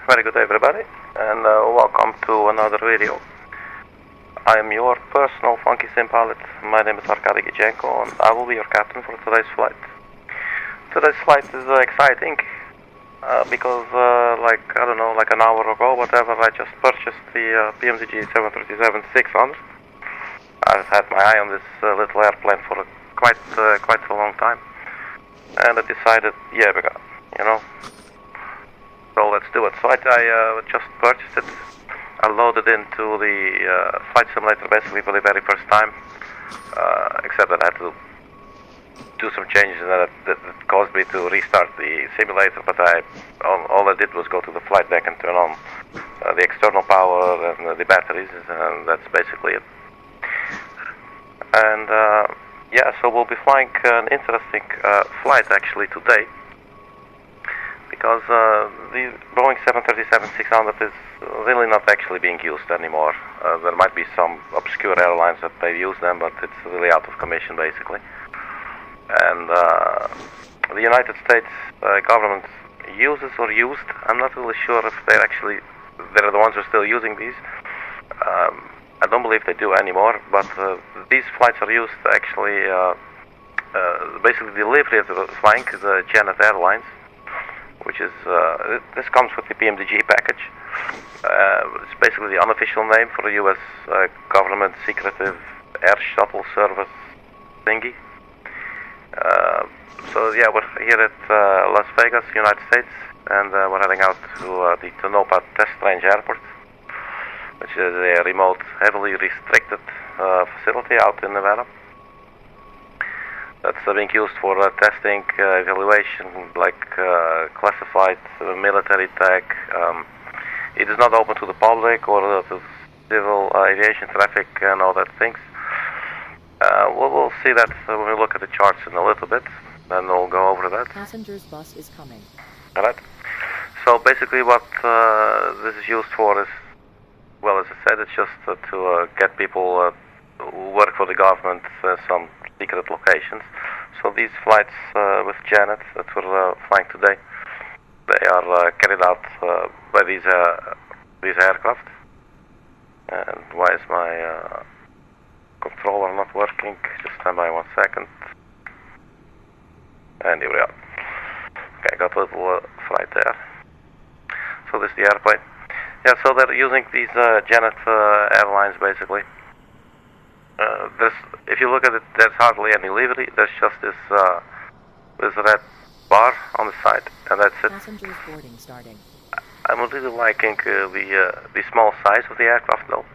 Very good everybody, and welcome to another video. I am your personal funky sim pilot. My name is Arkady Gidzenko, and I will be your captain for today's flight. Today's flight is exciting because like an hour ago, whatever, I just purchased the PMDG 737-600. I've had my eye on this little airplane for quite a long time, and I decided, yeah, so let's do it. So I just purchased it. I loaded into the flight simulator basically for the very first time, except that I had to do some changes that caused me to restart the simulator, but all I did was go to the flight deck and turn on the external power and the batteries, and that's basically it. And yeah, so we'll be flying an interesting flight actually today, because the Boeing 737-600 is really not actually being used anymore. There might be some obscure airlines that may use them, but it's really out of commission basically. And the United States government uses or used, I'm not really sure if they're the ones who are still using these. I don't believe they do anymore, but these flights are used actually, basically the delivery of the flying is JAYSN Airlines, which is, this comes with the PMDG package. It's basically the unofficial name for the US government secretive air shuttle service thingy. So yeah, we're here at Las Vegas, United States, and we're heading out to the Tonopah test range airport, which is a remote, heavily restricted facility out in Nevada. That's being used for testing, evaluation, like classified military tech. It is not open to the public or to civil aviation traffic and all that things. We'll see that when we look at the charts in a little bit, then we'll go over that. Passenger's bus is coming. Alright. So basically what this is used for is, well, as I said, it's just to get people who work for the government some secret locations. So these flights with Janet that we're flying today, they are carried out by these aircraft. And why is my controller not working? Just stand by 1 second. And here we are. Okay, got a little flight there. So this is the airplane. Yeah, so they're using these Janet Airlines basically. If you look at it, there's hardly any livery. There's just this red bar on the side, and that's it. Passengers boarding starting. I'm really liking the small size of the aircraft though.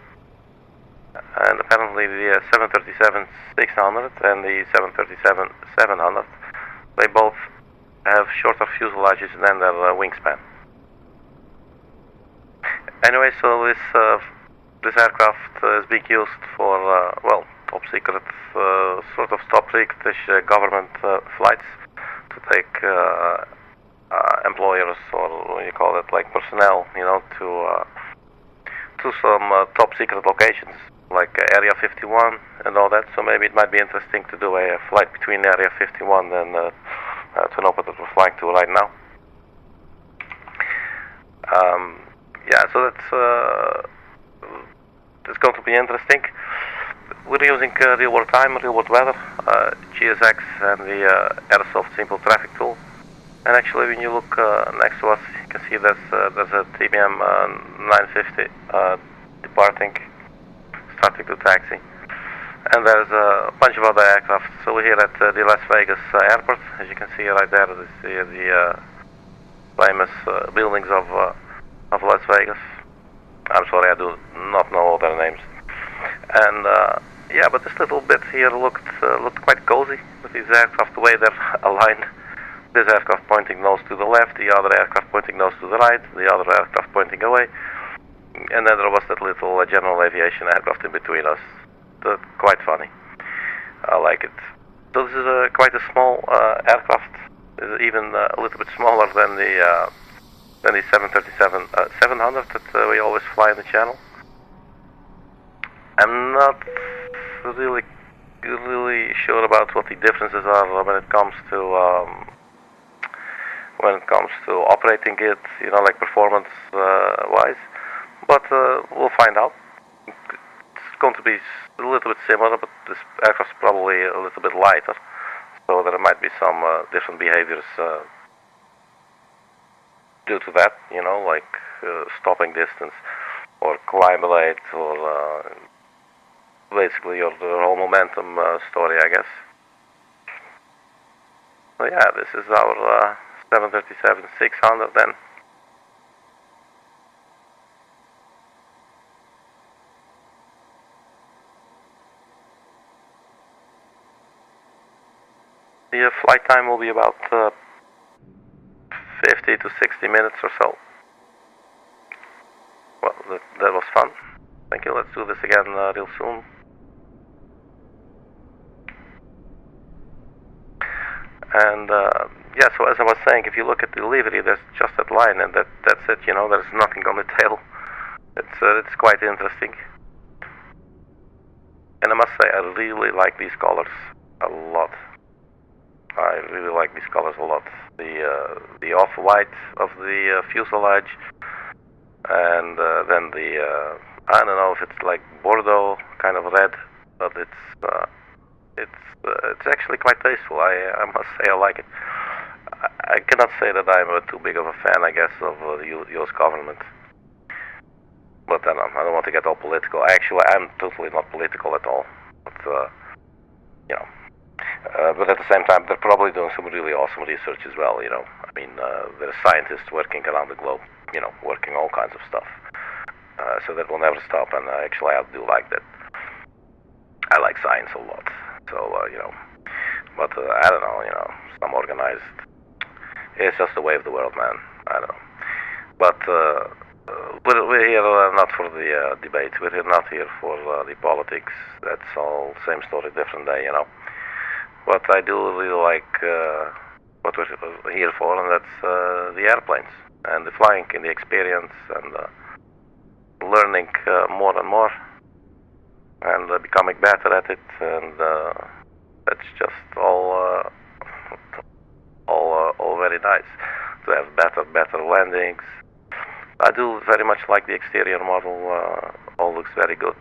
And apparently the 737-600 and the 737-700, they both have shorter fuselages than their wingspan. Anyway, so this aircraft is being used for, well, top secret, sort of top secret government flights to take employers, or what do you call it, like personnel, to some top secret locations, like Area 51 and all that. So maybe it might be interesting to do a flight between Area 51 and Tonopah that we're flying to right now. Yeah, so that's going to be interesting. We're using real-world time, real-world weather, GSX, and the Airsoft Simple Traffic Tool. And actually, when you look next to us, you can see there's a TBM 950 departing, starting to taxi. And there's a bunch of other aircraft. So we're here at the Las Vegas airport. As you can see right there, this is the famous buildings of Las Vegas. I'm sorry, I do not know all their names. And yeah, but this little bit here looked quite cozy with these aircraft, the way they're aligned. This aircraft pointing nose to the left, the other aircraft pointing nose to the right, the other aircraft pointing away, and then there was that little general aviation aircraft in between us. Quite funny. I like it. So this is quite a small aircraft. It's even a little bit smaller than the 737-700 that we always fly in the channel. I'm not really sure about what the differences are when it comes to when it comes to operating it, you know, like performance wise. But we'll find out. It's going to be a little bit similar, but this aircraft's probably a little bit lighter, so there might be some different behaviors due to that, you know, like stopping distance or climb rate or basically your whole momentum story, I guess. So yeah, this is our 737-600 then. The flight time will be about 50 to 60 minutes or so. Well, that was fun. Thank you. Let's do this again real soon. And yeah, so as I was saying, if you look at the livery, there's just that line, and that's it. You know, there's nothing on the tail. It's quite interesting. And I must say, I really like these colors a lot. I really like these colors a lot. The off-white of the fuselage, and then the I don't know if it's like Bordeaux kind of red, but it's actually quite tasteful. I must say I like it. I cannot say that I'm too big of a fan, I guess, of the U.S. government. But I don't want to get all political. Actually, I'm totally not political at all. But you know. But at the same time, they're probably doing some really awesome research as well, you know. I mean, there are scientists working around the globe, you know, working all kinds of stuff. So that will never stop, and actually I do like that. I like science a lot. So, you know, but I don't know, you know, some organized. It's just the way of the world, man. I don't know. But we're here not for the debate. We're not here for the politics. That's all same story, different day, you know. But I do really like what we're here for, and that's the airplanes and the flying and the experience and learning more and more and becoming better at it. And that's just all very nice to have better landings. I do very much like the exterior model. All looks very good.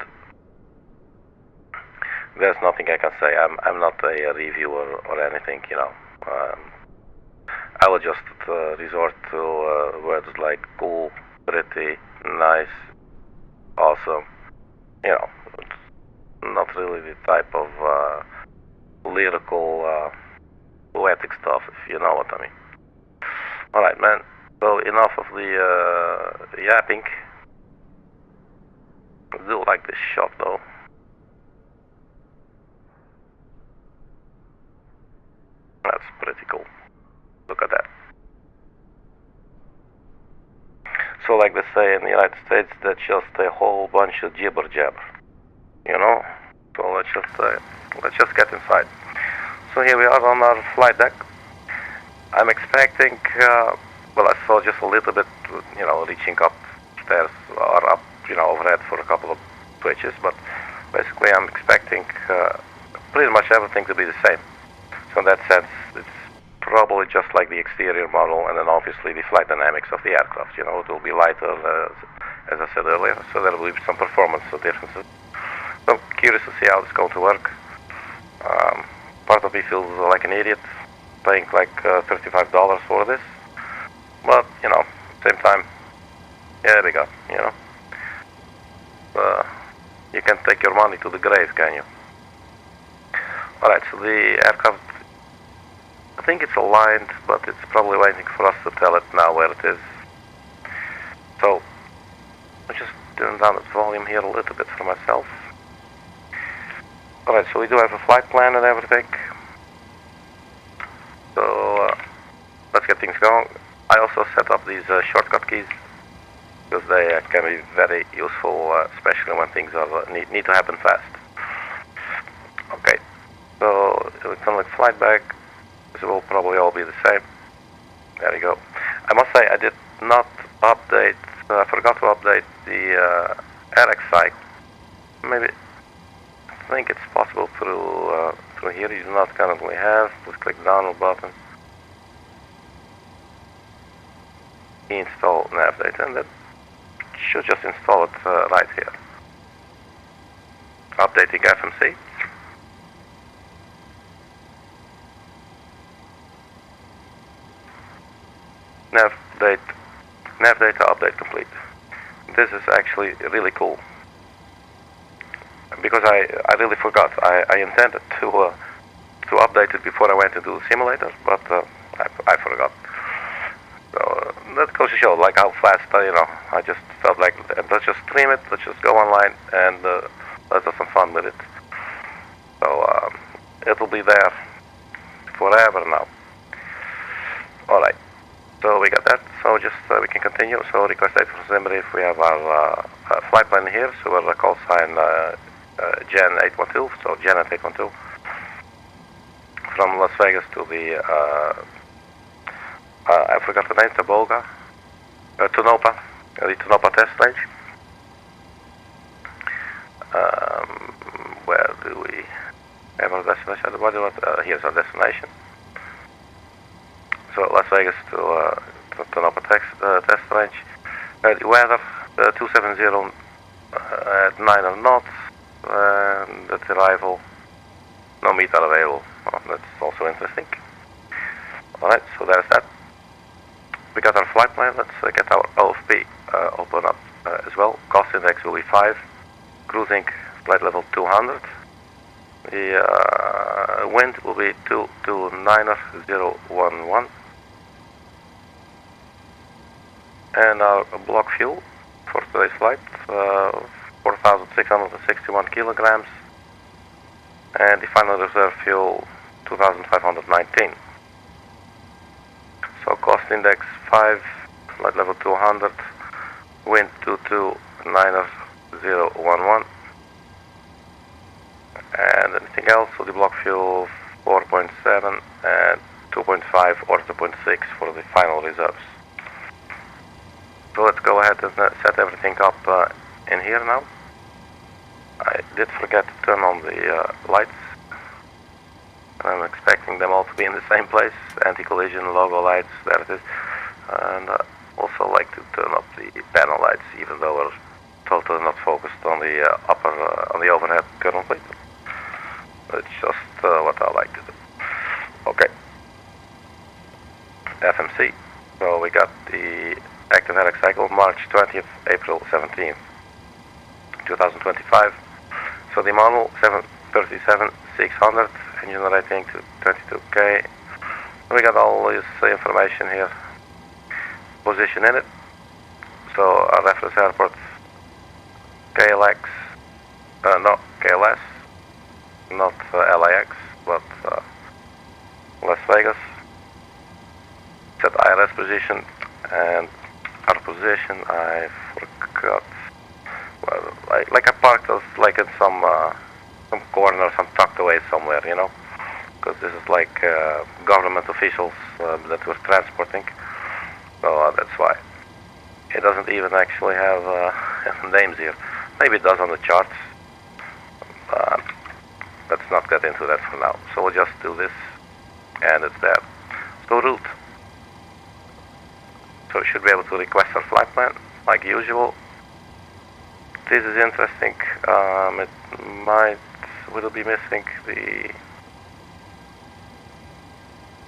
There's nothing I can say. I'm not a reviewer or anything, you know. I will just resort to words like cool, pretty, nice, awesome. You know, not really the type of lyrical, poetic stuff, if you know what I mean. Alright, man. So enough of the yapping. I do like this shot, though. That's pretty cool. Look at that. So like they say in the United States, that's just a whole bunch of jibber jabber. You know? So let's just get inside. So here we are on our flight deck. I'm expecting, well, I saw just a little bit, you know, reaching upstairs or up, you know, overhead for a couple of twitches, but basically I'm expecting pretty much everything to be the same. So in that sense, it's probably just like the exterior model, and then obviously the flight dynamics of the aircraft. You know, it will be lighter, as I said earlier, so there will be some performance differences. So I'm curious to see how it's going to work. Part of me feels like an idiot paying like $35 for this, but you know, same time, yeah, there we go. You know, you can take your money to the grave, can you? Alright, so the aircraft, I think it's aligned, but it's probably waiting for us to tell it now where it is. So, I'll just turn down the volume here a little bit for myself. Alright, so we do have a flight plan and everything. So, let's get things going. I also set up these shortcut keys, because they can be very useful, especially when things are need to happen fast. Okay, so we can like flight back. This will probably all be the same. There you go. I must say I did not update. I forgot to update the RX site. Maybe I think it's possible through here. You do not currently have. Just click download button. install nav data, and that should just install it right here. Updating FMC. Nav data update complete. This is actually really cool because I really forgot. I intended to update it before I went into the simulator, but I forgot. So that goes to show like how fast I just felt like let's just stream it, let's just go online and let's have some fun with it. So it'll be there forever now. Alright, so we got that, so just we can continue. So request data from Zimbabwe, we have our flight plan here, so we're call sign Gen 812, so Janet 812. From Las Vegas to the, I forgot the name, Tonopah, the Tonopah test range. Where do we have our destination? Here's our destination. So Las Vegas to Tonopah test range. The weather, 270 at 9 knots, and at arrival, no meter available. Oh, that's also interesting. Alright, so there's that. We got our flight plan. Let's get our OFP open up as well. Cost index will be 5. Cruising flight level 200. The wind will be 229.011. And our block fuel for today's flight, 4,661 kilograms. And the final reserve fuel, 2,519. So cost index 5, flight level 200, wind 229.011. And anything else, so the block fuel 4.7 and 2.5 or 2.6 for the final reserves. So let's go ahead and set everything up in here now. I did forget to turn on the lights. I'm expecting them all to be in the same place. Anti-collision logo lights, there it is. And also like to turn up the panel lights, even though we're totally not focused on the on the overhead currently. It's just what I like to do. Okay. FMC. So we got the active headache cycle March 20th, April 17th, 2025. So the model 737-600, engine rating to 22K. We got all this information here. Position in it. So our reference airport KLX, no, KLAS, not LAX, but Las Vegas. Set IRS position and our position, I forgot. Well, like I parked us like in some corner, some tucked away somewhere, because this is like government officials that we're transporting. So that's why. It doesn't even actually have names here. Maybe it does on the charts. Let's not get into that for now. So we'll just do this, and it's there. So route. So we should be able to request our flight plan, like usual. This is interesting. It will be missing the...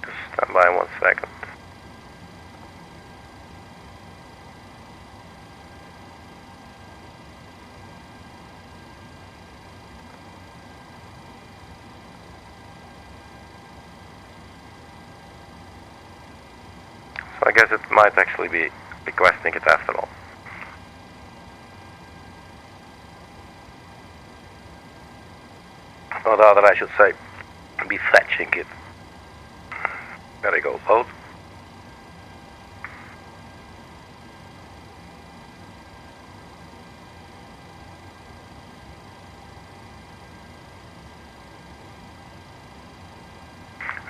Just stand by 1 second. So I guess it might actually be requesting it after all. Or rather, I should say, be fetching it. There we go, load.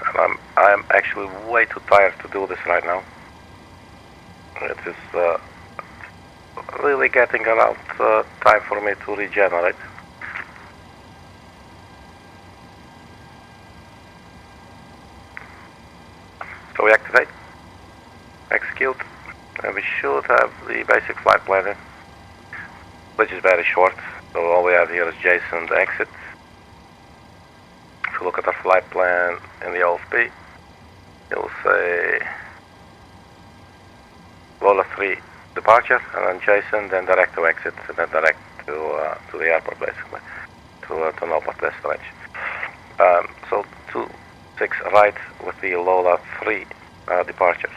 And I'm actually way too tired to do this right now. It is really getting around time for me to regenerate. So we activate, execute, and we the basic flight planning, which is very short. So all we have here is JAYSN EXITT. If you look at our flight plan in the OFP, you'll say Lola 3 departure, and then JAYSN, then direct to exit, and then direct to the airport, basically, to Tonopah test range. So 26 right with the Lola 3 departure.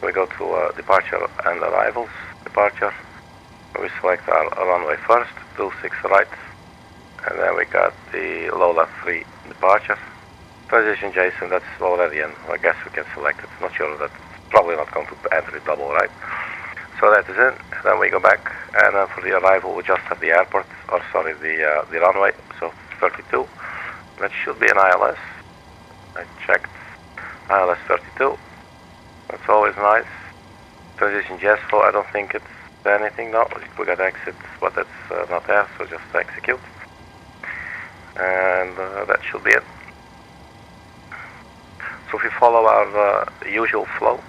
We go to departure and arrivals. Departure, we select our runway first, 26 right, and then we got the Lola 3 departure. Transition JAYSN, that's already in. I guess we can select it. Not sure that it's probably not going to enter it double right. So that is in. Then we go back, and then for the arrival we just have the airport, or sorry, the runway. So 32. That should be an ILS. I checked. ILS 32. That's always nice. Transition JESFO, I don't think it's anything. No, we got exit, but it's not there, so just execute. And that should be it. So if we follow our usual flow,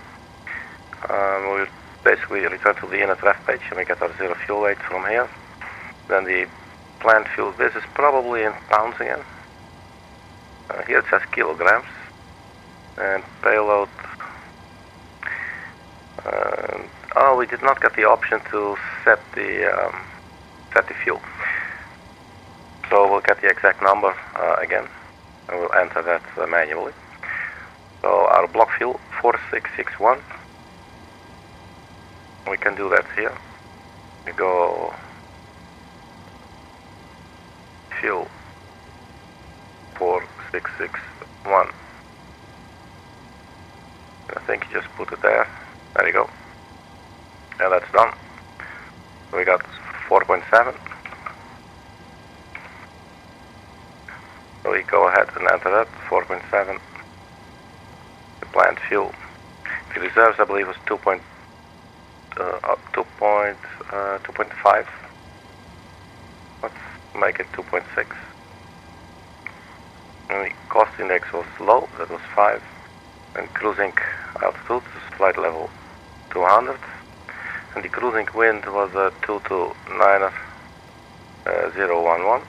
we basically return to the inner ref page and we get our zero fuel weight from here. Then the planned fuel, this is probably in pounds again. Here it says kilograms. And payload. Oh, we did not get the option to set the fuel. So we'll get the exact number again, and we'll enter that manually. So our block fuel 4661. We can do that here. We go fuel 4661. I think you just put it there. There you go. And that's done. So we got 4.7. So we go ahead and enter that 4.7. The planned fuel. The reserves, I believe, was 2.5. Let's make it 2.6. And the cost index was low. That was 5. And cruising altitude is flight level 200. And the cruising wind was 229er 011.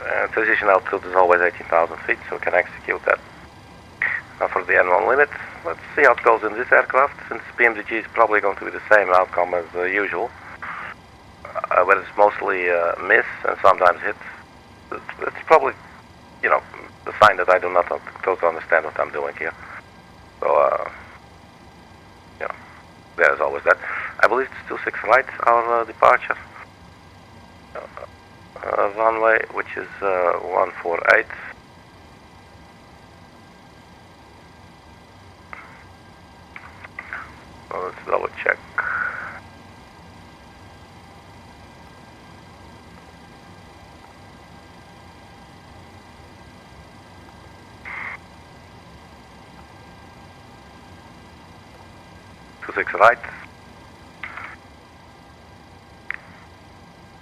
And transition altitude is always 18,000 feet, so we can execute that. Now for the N1 limit, let's see how it goes in this aircraft, since PMDG is probably going to be the same outcome as usual, but it's mostly miss and sometimes hit. It's probably, you know, the sign that I do not totally understand what I'm doing here. So, you know, there's always that. I believe it's 26 right, our departure. Runway, which is 148. So let's double check. Six right.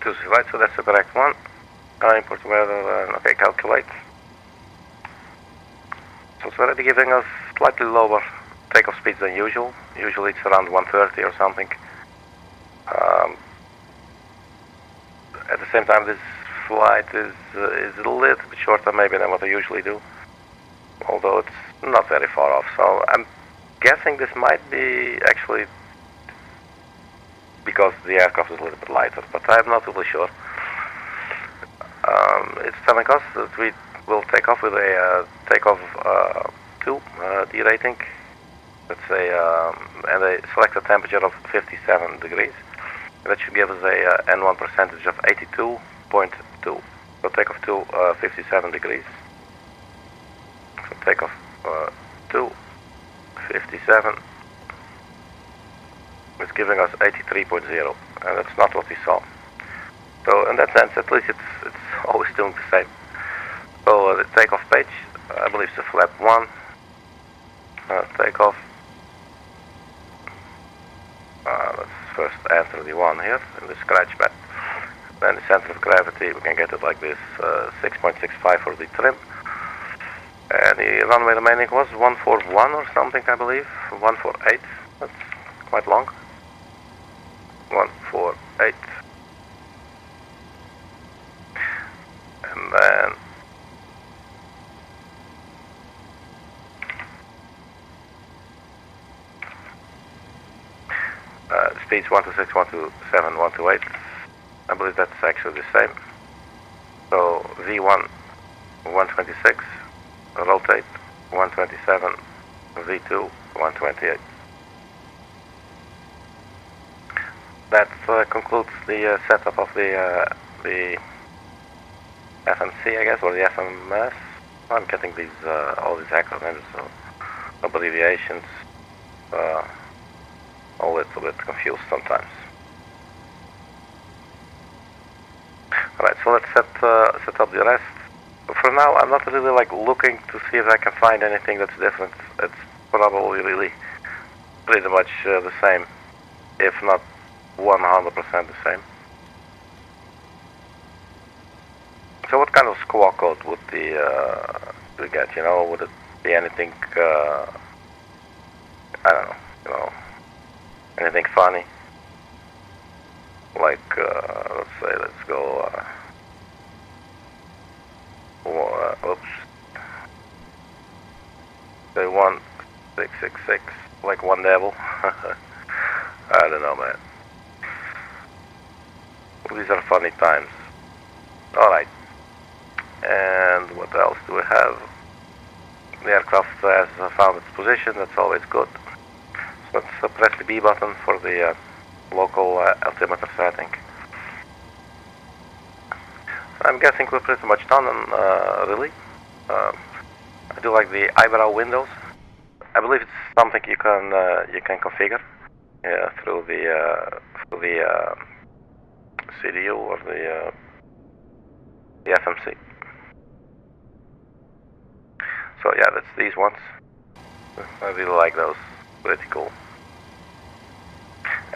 26 right, so that's the correct one. Import weather, okay, calculate. So it's already giving us slightly lower takeoff speeds than usual. Usually it's around 130 or something. At the same time, this flight is a little bit shorter maybe than what I usually do, although it's not very far off. So I'm guessing this might be actually because the aircraft is a little bit lighter, but I'm not really sure. It's telling us that we will take off with a takeoff 2 derating. Let's say, and a selected temperature of 57 degrees. That should give us a N1 percentage of 82.2. So takeoff 2, 57 degrees. So takeoff 2, 57. It's giving us 83.0, and that's not what we saw. So in that sense, at least it's always doing the same. So the takeoff page, I believe it's a flap 1. Takeoff. Let's first enter the 1 here in the scratch pad. Then the center of gravity, we can get it like this, 6.65 for the trim. And And the runway remaining was 141 or something, I believe. 148. That's quite long. 148. And then speeds 126, 127, 128. I believe that's actually the same. So V1 126, rotate 127, V2 128. That concludes the setup of the FMC, I guess, or the FMS. I'm getting these all these acronyms, so abbreviations, a little bit confused sometimes. Alright, so let's set up the rest. For now, I'm not really like looking to see if I can find anything that's different. It's probably really pretty much the same, if not 100% the same. So what kind of squawk code would we get, you know? Would it be anything, I don't know, you know, anything funny? Like, let's say, let's go, oops, say 1666, like one devil. I don't know, man. These are funny times. Alright. And what else do we have? The aircraft has found its position, that's always good. So let's press the B button for the local altimeter setting. I'm guessing we're pretty much done, and really. I do like the eyebrow windows. I believe it's something you can configure through the CDU or the FMC. So yeah, that's these ones. I really like those. Pretty cool.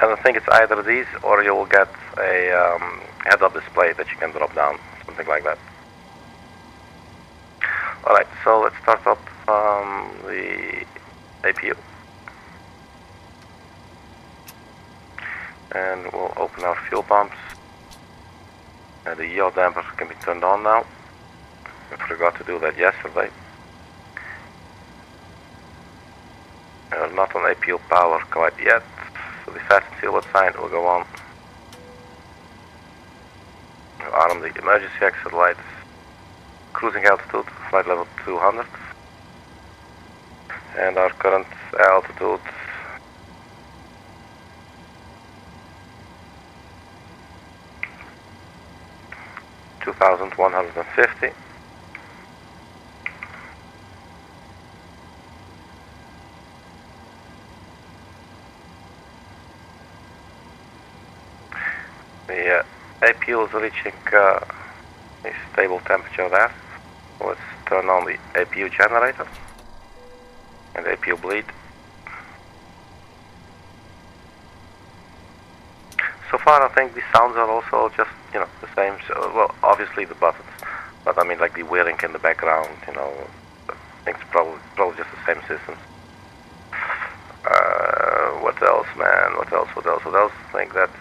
And I think it's either these or you will get a head-up display that you can drop down, something like that. Alright, so let's start up the APU. And we'll open our fuel pumps. And the yaw damper can be turned on now. I forgot to do that yesterday. We're not on APU power quite yet, so the fasten seatbelt sign will go on. We'll arm the emergency exit lights. Cruising altitude, flight level 200. And our current altitude 2,150. The APU is reaching a stable temperature there. So let's turn on the APU generator and APU bleed. So far, I think the sounds are also just, you know, the same. So, well, obviously the buttons, but I mean like the whirring in the background, you know, I think it's probably just the same systems. What else, man? What else? I think that's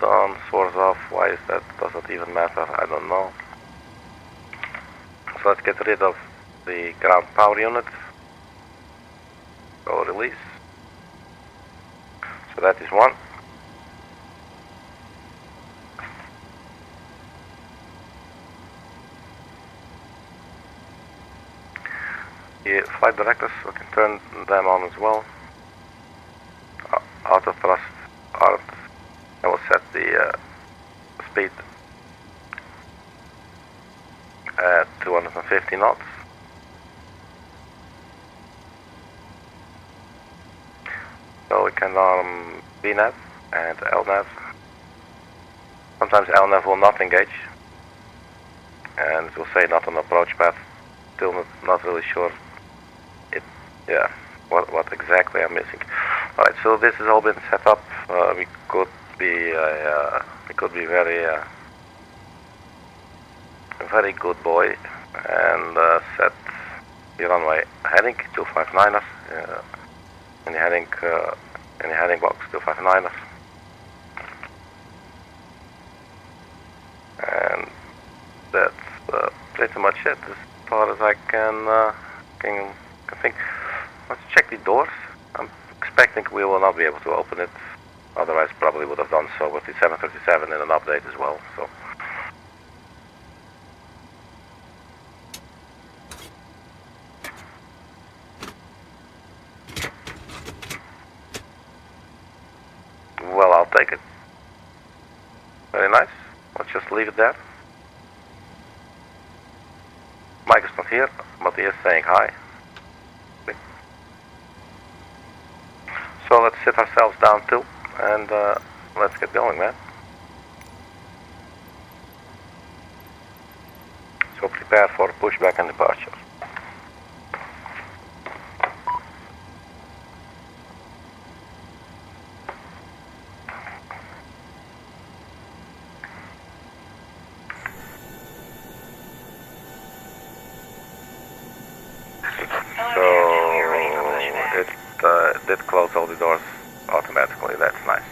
done, sort of. Why is that? Does it even matter? I don't know. So let's get rid of the ground power unit. Go release. So that is one. The flight directors, we can turn them on as well. Auto thrust armed. I will set the speed at 250 knots. So we can arm VNAV and LNAV. Sometimes LNAV will not engage, and it will say not on approach path. Still not really sure. Yeah, what exactly I'm missing. Alright, so this has all been set up. We could be very good boy and set the runway heading 259ers, in the heading box 259ers, and that's pretty much it as far as I can think. Let's check the doors. I'm expecting we will not be able to open it, otherwise probably would have done so with the 737 in an update as well. So. Well, I'll take it. Very nice. Let's just leave it there. Mike is not here, but he is saying hi. So let's sit ourselves down too, and let's get going, man. So prepare for pushback and departure. Did close all the doors automatically. That's nice.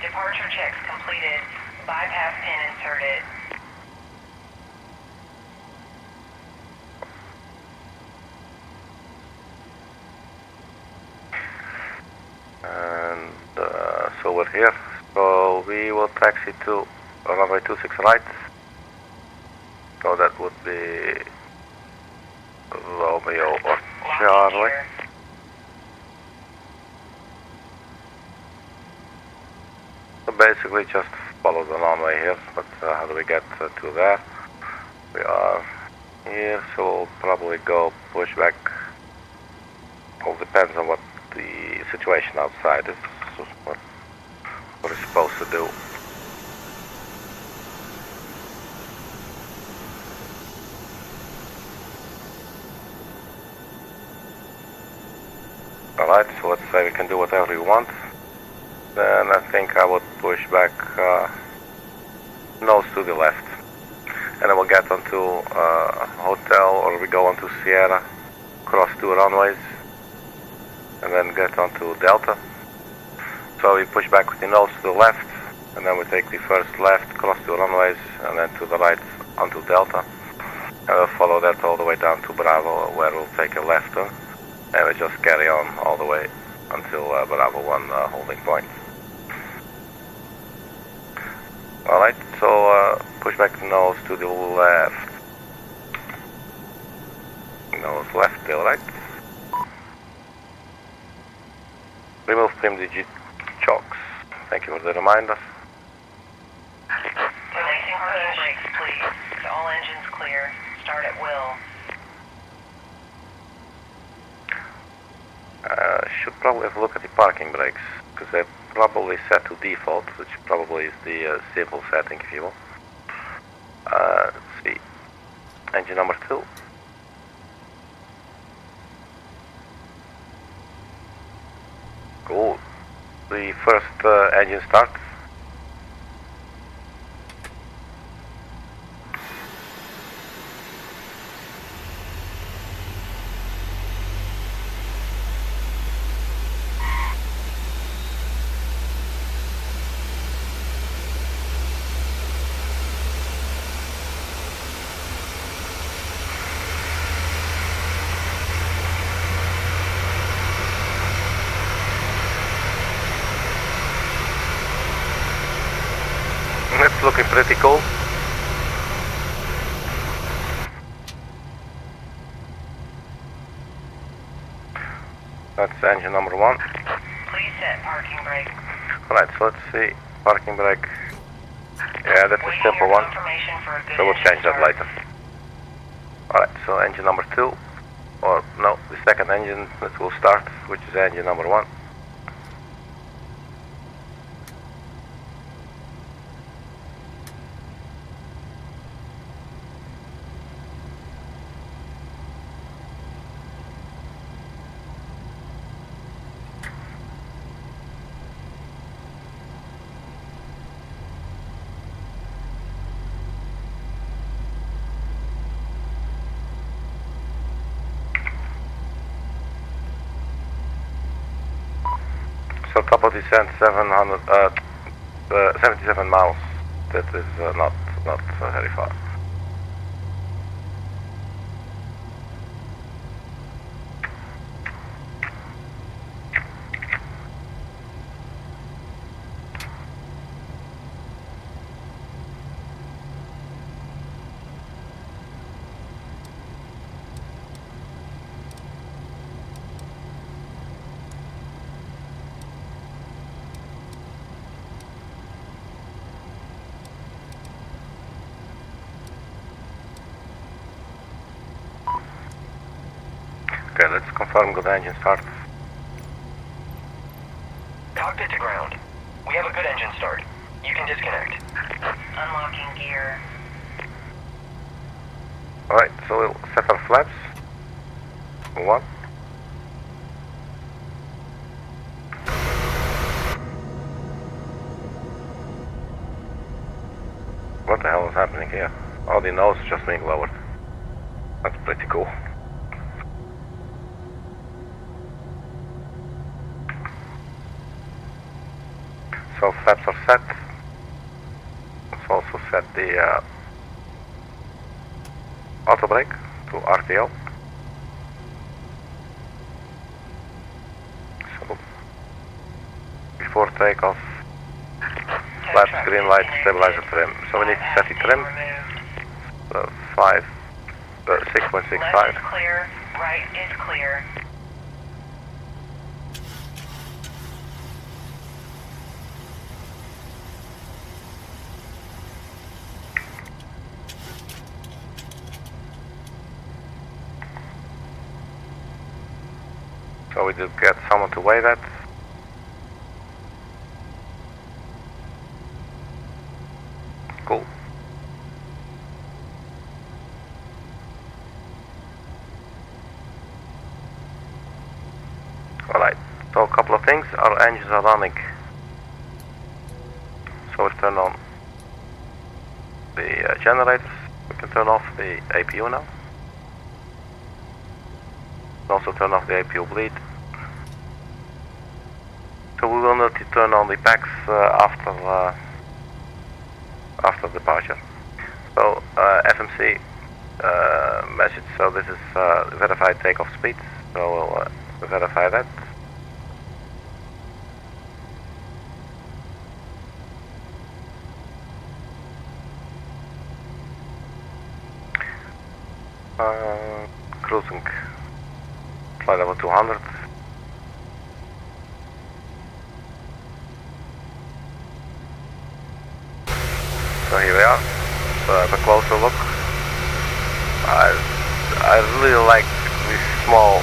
Departure checks completed. Bypass pin inserted. So we're here. So we will taxi to runway 26 right. So that would be Romeo or Charlie. So basically just follow the runway here, but how do we get to there? We are here, so we'll probably go push back. All depends on what the situation outside is, what we're supposed to do. Alright, so let's say we can do whatever we want. Then I think I would push back nose to the left. And then we'll get onto hotel, or we go onto Sierra, cross 2 runways, and then get onto Delta. So we push back with the nose to the left, and then we take the first left, cross 2 runways, and then to the right onto Delta. And we'll follow that all the way down to Bravo, where we'll take a left turn, and we just carry on all the way until Bravo 1 holding point. Alright, so push back the nose to the left. Nose left, tail right. Remove PMDG chocks. Thank you for the reminder. Releasing parking brakes, please. All engines clear. Start at will. Should probably have a look at the parking brakes, because they're probably set to default, which probably is the simple setting, if you will. Let's see. Engine number 2. Cool. The first engine start. It's looking pretty cool. That's engine number 1. Please set parking brake. Alright, so let's see. Parking brake. Yeah, that's a simple one. So we'll change that later. Alright, so engine number 2. Or no, the second engine that will start, which is engine number 1. So top of descent 77 miles. That is not very far. Okay, let's confirm good engine start. Cockpit to ground. We have a good engine start. You can disconnect. Unlocking gear. Alright, so we'll set our flaps. One. What the hell is happening here? Oh, the nose is just being lowered. That's pretty cool. So flaps are set. Let's also set the auto brake to RTO. So before takeoff, flaps, green light, stabilizer trim. So we need to set the trim. 6.65. Left is clear. Right is clear. So we did get someone to weigh that. Cool. Alright, so a couple of things. Our engines are running. So we turn on the generators. We can turn off the APU now. Also turn off the APU bleed. So we will need to turn on the packs after departure. So FMC message. So this is verified takeoff speed. So we'll verify that. Cruising. Flight level 200. So here we are. So have a closer look. I really like this small,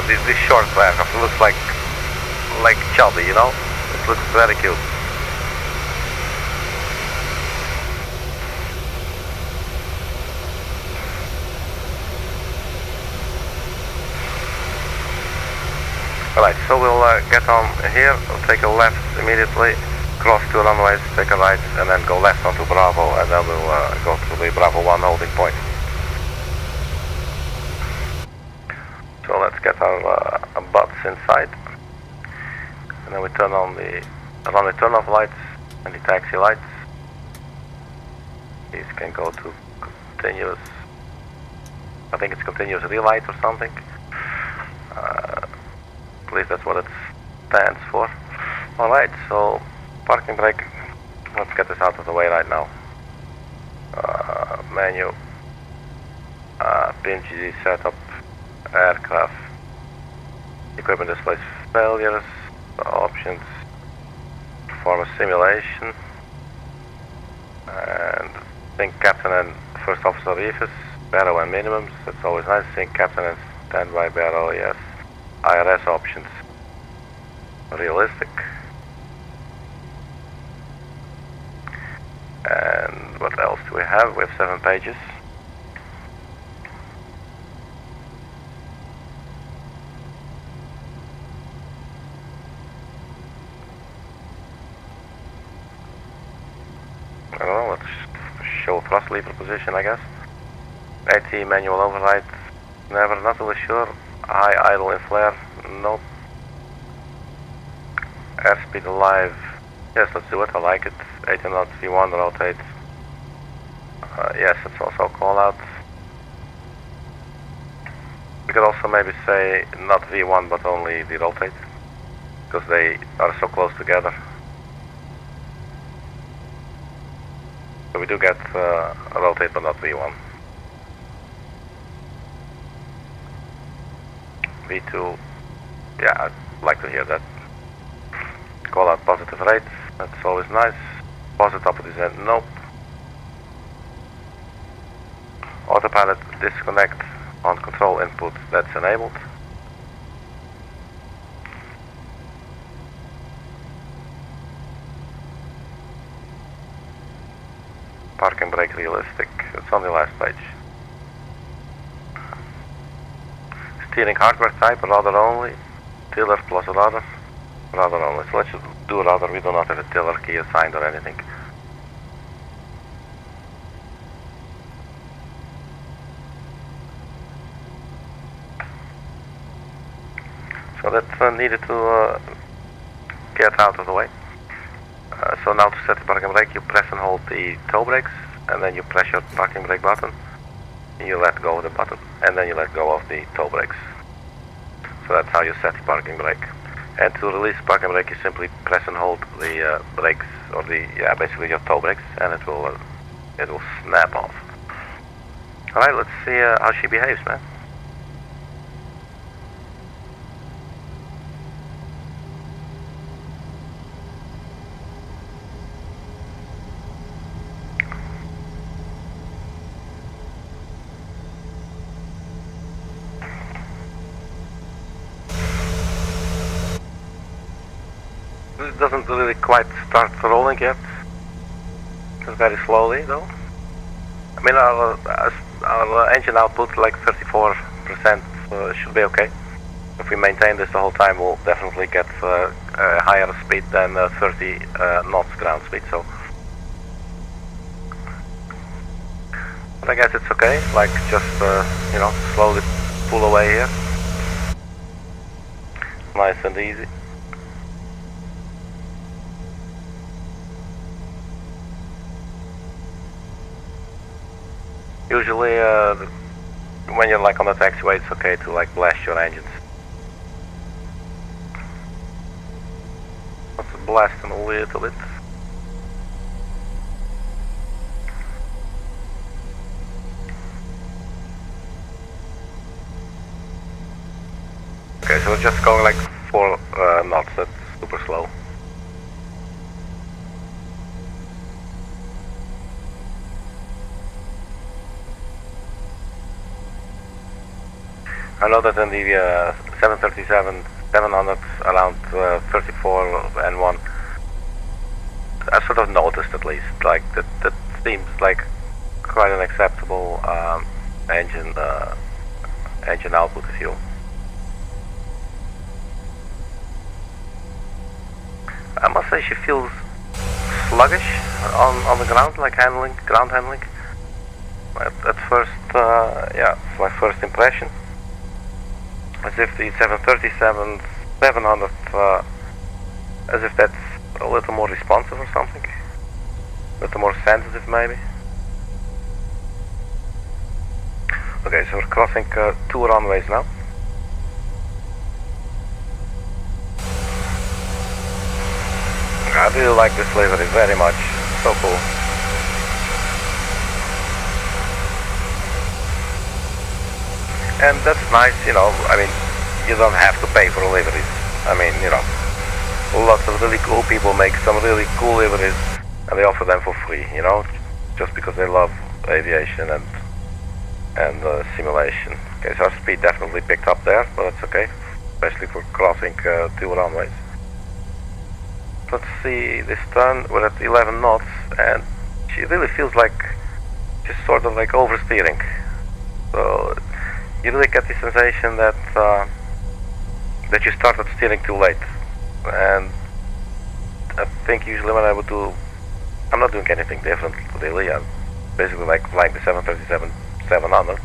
this short aircraft. It looks like chubby, you know. It looks very cute. Alright, so we'll get on here, we'll take a left immediately, cross 2 runways, take a right, and then go left onto Bravo, and then we'll go to the Bravo 1 holding point. So let's get our butts inside, and then we turn on the runway turn-off lights and the taxi lights. These can go to continuous, I think it's continuous relight or something. I believe that's what it stands for. Alright, so parking brake. Let's get this out of the way right now. Menu. PMDG setup. Aircraft. Equipment displays failures. Options. Perform a simulation. And sync captain and first officer reefers. Barrow and minimums. That's always nice. Sync captain and standby barrel, yes. IRS options. Realistic. And what else do we have? We have 7 pages. I don't know, let's show thrust lever position, I guess. AT manual override. Never, not really sure. High idle in flare, nope. Airspeed alive. Yes, let's do it. I like it. 18 knots V1 rotate. Yes, it's also a call out. We could also maybe say not V1 but only the rotate, because they are so close together. So we do get a rotate but not V1. V2, yeah, I'd like to hear that. Call out positive rates, that's always nice. Positive top of descent, nope. Autopilot disconnect on control input, that's enabled. Parking brake realistic, it's on the last page. Steering hardware type, rudder only. Tiller plus rudder, rudder only. So let's just do rudder, we do not have a tiller key assigned or anything. So that needed to get out of the way. So now to set the parking brake, you press and hold the toe brakes, and then you press your parking brake button, you let go of the button, and then you let go of the toe brakes. So that's how you set the parking brake. And to release the parking brake, you simply press and hold the brakes, or basically your toe brakes, and it will snap off. Alright, let's see how she behaves, man. This doesn't really quite start rolling yet. Just very slowly though. I mean our engine output like 34% should be okay. If we maintain this the whole time, we'll definitely get a higher speed than 30 knots ground speed. So, but I guess it's okay. Like just you know, slowly pull away here. Nice and easy. Usually, when you're like on the taxiway, it's okay to like blast your engines. Let's blast them a little bit. Okay, so we're just going like 4 knots. That's super slow. I know that in the 737, 700, around 34 and 1, I sort of noticed at least, like that seems like quite an acceptable engine output fuel. I must say she feels sluggish on the ground, like ground handling. At first, yeah, it's my first impression. As if the 737, 700, as if that's a little more responsive or something. A little more sensitive maybe. Okay, so we're crossing 2 runways now. I really like this livery very much, so cool. And that's nice, you know, I mean, you don't have to pay for liveries. I mean, you know, lots of really cool people make some really cool liveries and they offer them for free, you know, just because they love aviation and simulation. Okay, so our speed definitely picked up there, but that's okay, especially for crossing 2 runways. Let's see this turn, we're at 11 knots and she really feels like just sort of like oversteering. So you really get the sensation that that you started steering too late, and I think usually when I would do, I'm not doing anything different really. I'm basically like flying the 737-700.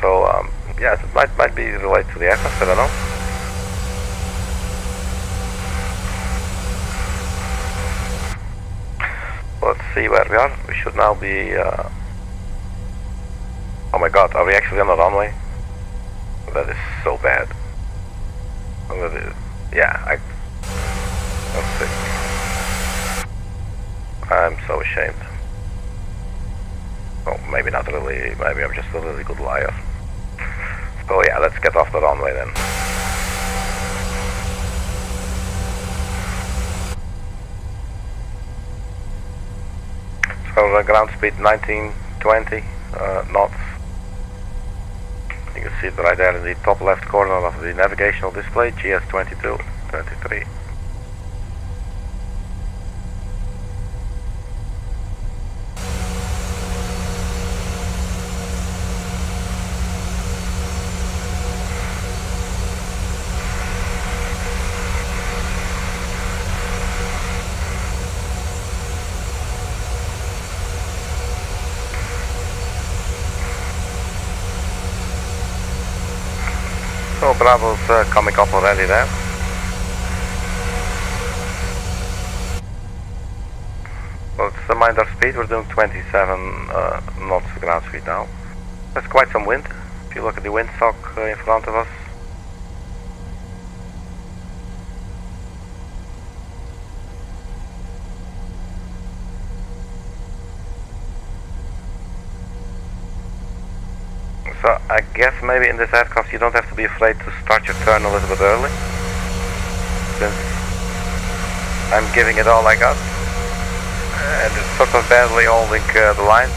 So yes, it might be related to the aircraft. I don't know. let's see where we are. We should now be... oh my god, are we actually on the runway? That is so bad. That is, yeah, let's see. I'm so ashamed. Oh, maybe not really, maybe I'm just a really good liar. So yeah, let's get off the runway then. So ground speed 1920 knots. You can see it right there in the top left corner of the navigational display, GS22, 23. So Bravo's coming up already there. Well, it's the minder speed, we're doing 27 knots ground speed now. There's quite some wind, if you look at the windsock in front of us. So I guess maybe in this aircraft you don't have to be afraid to start your turn a little bit early, since I'm giving it all I got and it's sort of badly holding the line.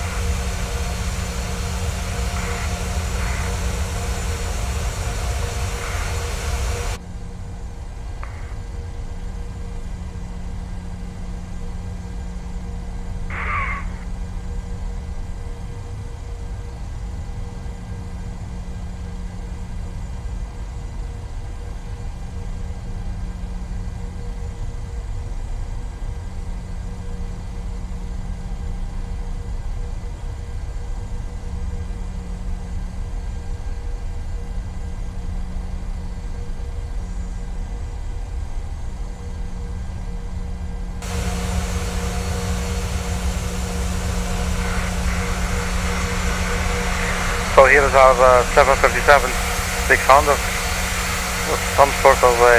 So here is our 737-600 with some sort of a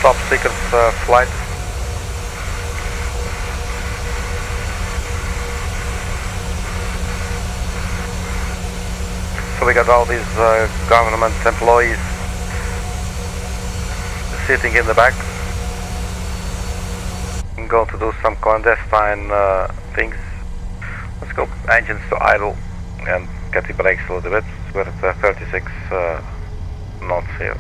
top secret flight. So we got all these government employees sitting in the back. I'm going to do some clandestine things. Let's go engines to idle and get the brakes a little bit. We're at 36 knots here.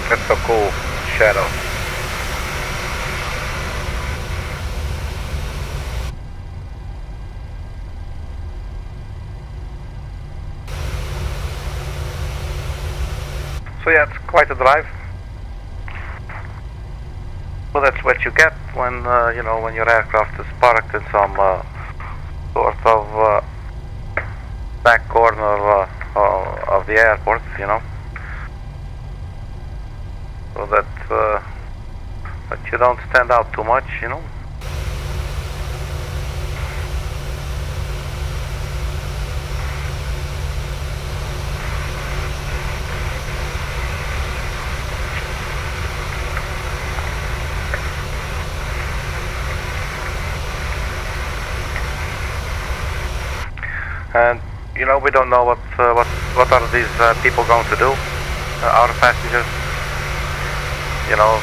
That's so cool, shadow. So yeah, it's quite a drive. Well, that's what you get when you know, when your aircraft is parked in some sort of back corner of the airport, you know. So that you don't stand out too much, you know. And you know, we don't know what are these people going to do, our passengers. You know,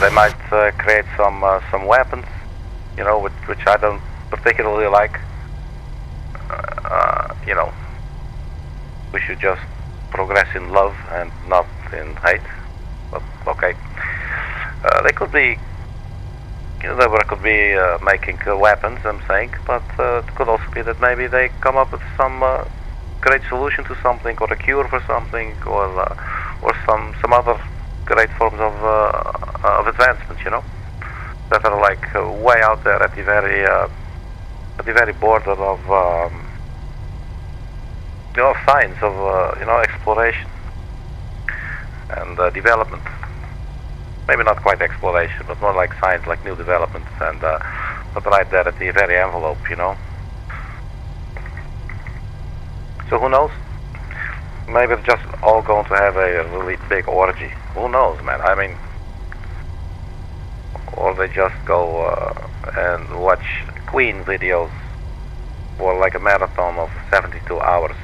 They might create some weapons, you know, which I don't particularly like. You know, we should just progress in love and not in hate. But okay, they could be, you know, they could be making weapons, I'm saying, but it could also be that maybe they come up with some great solution to something, or a cure for something, or some other great forms of advancement, you know, that are like way out there at the very border of you know, of science, of you know, exploration and development. Maybe not quite exploration, but more like science, like new developments, and but right there at the very envelope, you know. So who knows? Maybe they're just all going to have a really big orgy. Who knows, man? I mean, or they just go and watch Queen videos for like a marathon of 72 hours.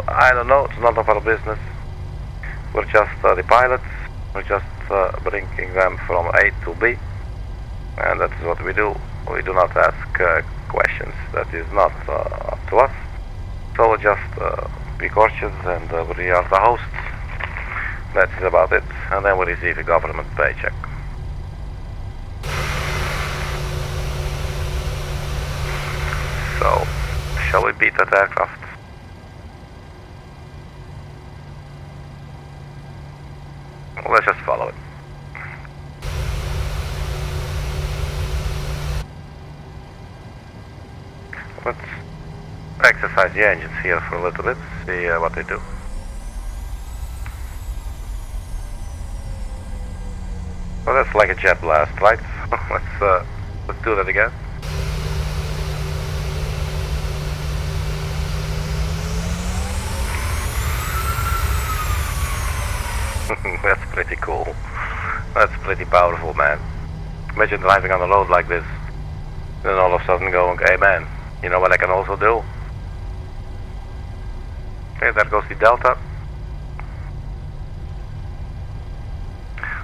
I don't know. It's none of our business. We're just the pilots. We're just bringing them from A to B, and that is what we do. We do not ask questions. That is not up to us. So we'll just be cautious, and we are the hosts. That is about it. And then we receive a government paycheck. So, shall we beat that aircraft? Let's just follow it. Let's exercise the engines here for a little bit, see what they do. Well, that's like a jet blast, right? Let's do that again. That's pretty cool. That's pretty powerful, man. Imagine driving on the road like this, then all of a sudden going, hey man, you know what I can also do? Okay, there goes the Delta.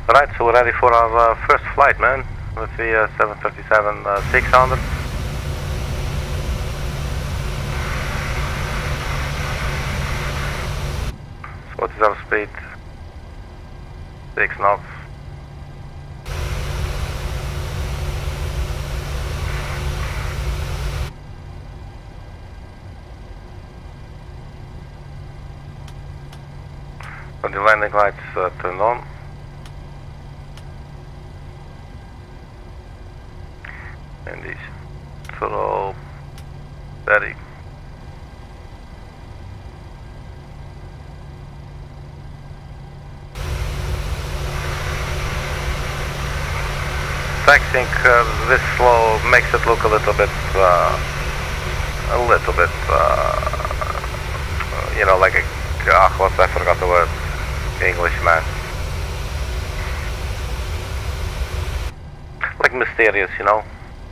Alright, so we're ready for our first flight, man, with the 737-600. So what is our speed? 6 knots. So the landing lights turned on. And these throttle steady. Taxiing this slow makes it look a little bit, you know, like a, I forgot the word, English, man. Like mysterious, you know?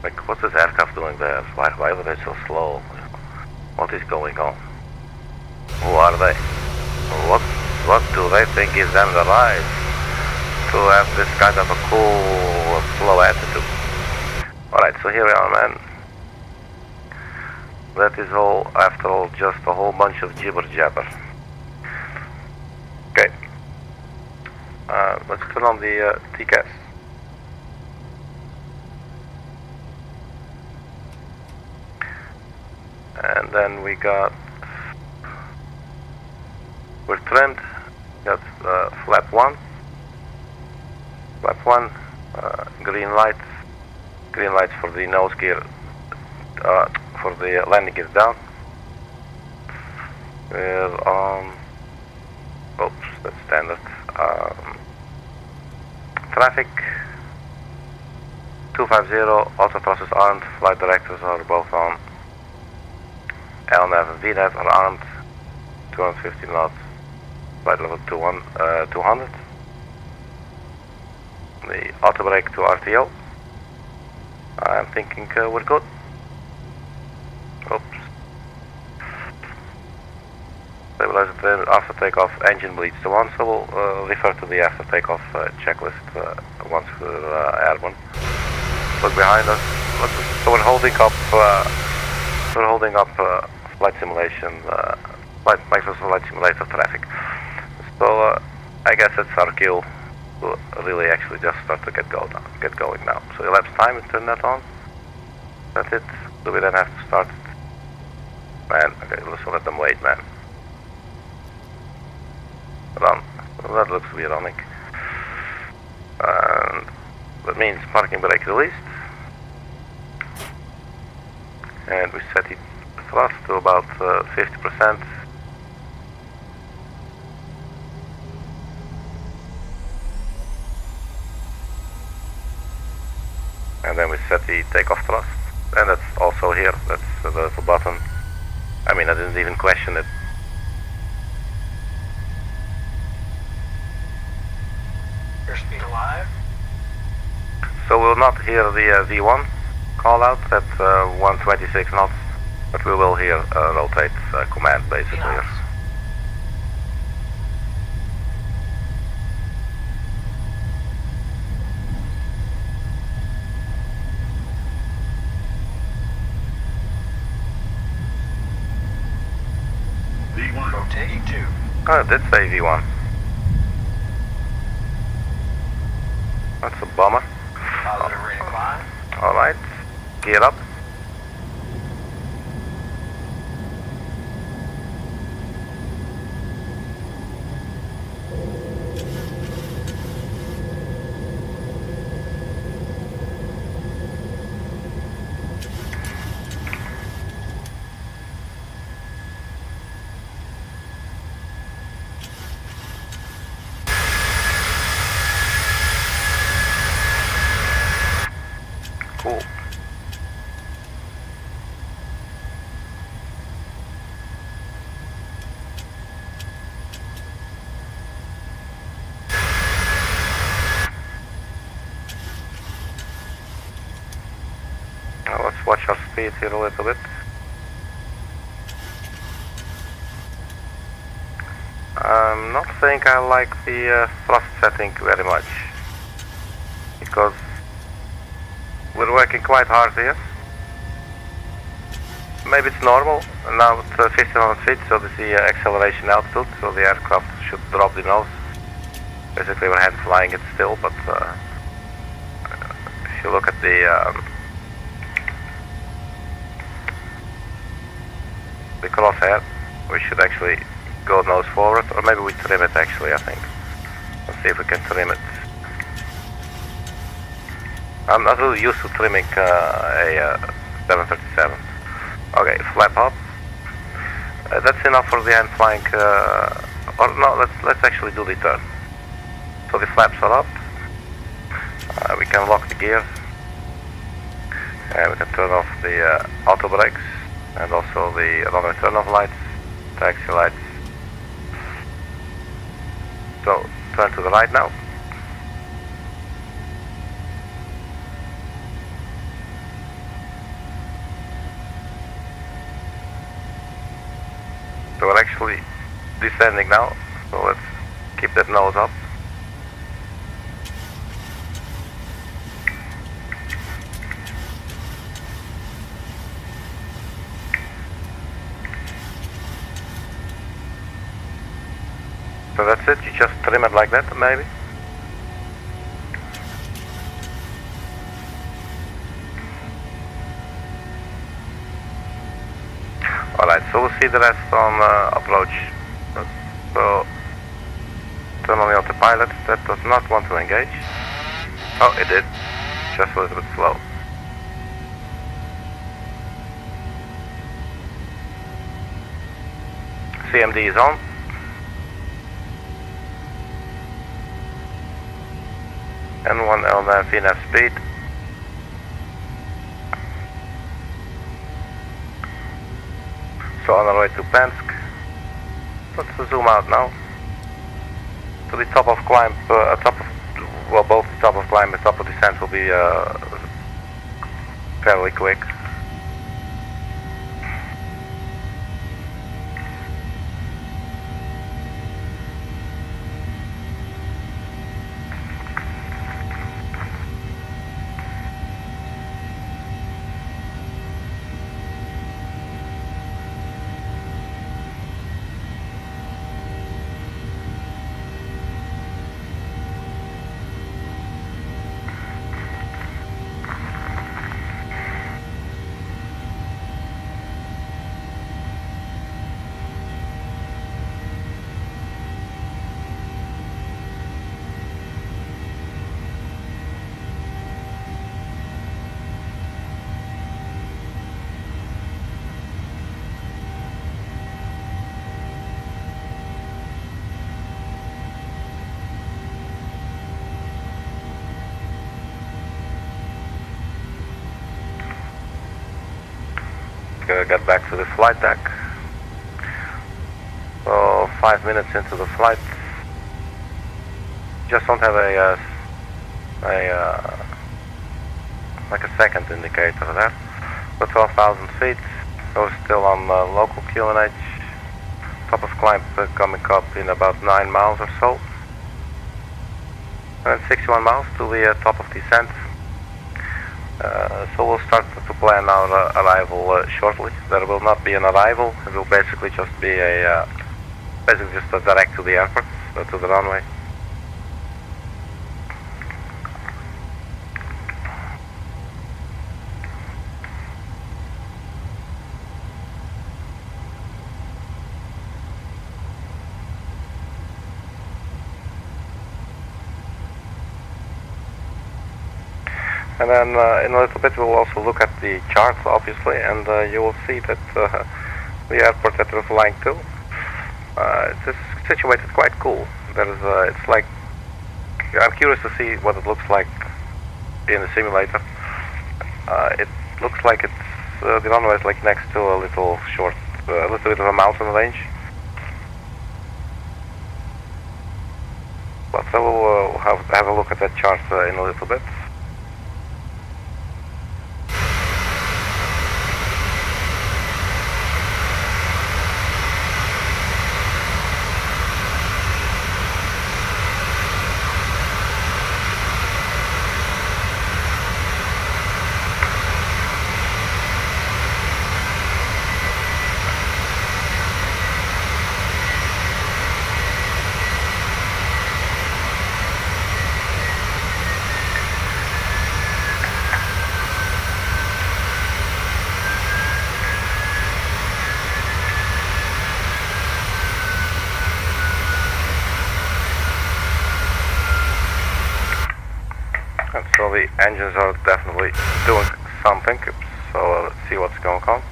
Like, what's this aircraft doing there? Why are they so slow? What is going on? Who are they? What do they think gives them the right to have this kind of a cool, slow attitude? Alright, so here we are, man. That is all, after all, just a whole bunch of jibber-jabber. Okay. Let's turn on the TCAS. And then we're trimmed, got flap 1, green lights for the nose gear, for the landing gear down. We're on, oops, that's standard, traffic, 250, autothrusters armed, flight directors are both on. LNAV and VNAV are armed, 250 knots, flight level 200. The auto brake to RTO. I'm thinking we're good. Oops. Stay stabilize it after takeoff. Engine bleeds to 1, so we'll refer to the after takeoff checklist once we're airborne. Look behind us. So we're holding up. Flight simulation, Microsoft Flight Simulator traffic. So I guess it's our cue to really actually just start to get going now. So elapsed time, we turn that on. That's it. Do we then have to start it? Man, okay, let's let them wait, man. Run. Well, that looks to be running. And that means parking brake released. And we set it thrust to about 50%. And then we set the takeoff thrust. And that's also here, that's the little button. I mean, I didn't even question it. Airspeed alive. So we'll not hear the V1 call out at 126 knots, but we will hear rotate command basically. Yes. V1 rotating 2. Oh, it did say V1. That's a bummer. Positive rate of climb. Alright, gear up. Cool. Now let's watch our speed here a little bit. I'm not saying I like the thrust setting very much, because we're working quite hard here. Maybe it's normal. Now it's 1500 feet, so this is the acceleration altitude, so the aircraft should drop the nose. Basically we're hand flying it still, but if you look at the crosshair, we should actually go nose forward, or maybe we trim it actually, I think. Let's see if we can trim it. I'm not really used to trimming a 737. Okay, flap up. That's enough for the end flying. Or no, let's actually do the turn. So the flaps are up. We can lock the gear, and we can turn off the auto brakes, and also the runway turn-off lights, taxi lights. So turn to the right now. So we're actually descending now, so let's keep that nose up. So that's it, you just trim it like that maybe. Alright, so we'll see the rest on approach. So turn on the autopilot, that does not want to engage. Oh, it did, just a little bit slow. CMD is on. And 1 L9 VNAV speed. So on our way to Pensk. Let's zoom out now. To the top of climb, both the top of climb and top of descent will be fairly quick. get back to the flight deck. So 5 minutes into the flight, just don't have like a second indicator there. So 12,000 feet, we're still on local QNH. Top of climb coming up in about 9 miles or so. And 61 miles to the top of descent. So we'll start to plan our arrival shortly. There will not be an arrival. It will basically just be a direct to the airport, to the runway. And then in a little bit we'll also look at the charts, obviously, and you will see that the airport that we're flying to, it's situated quite cool. It's like, I'm curious to see what it looks like in the simulator. It looks like it's the runway is like next to a little bit of a mountain range. But I will have a look at that chart in a little bit. So the engines are definitely doing something, so let's see what's going on.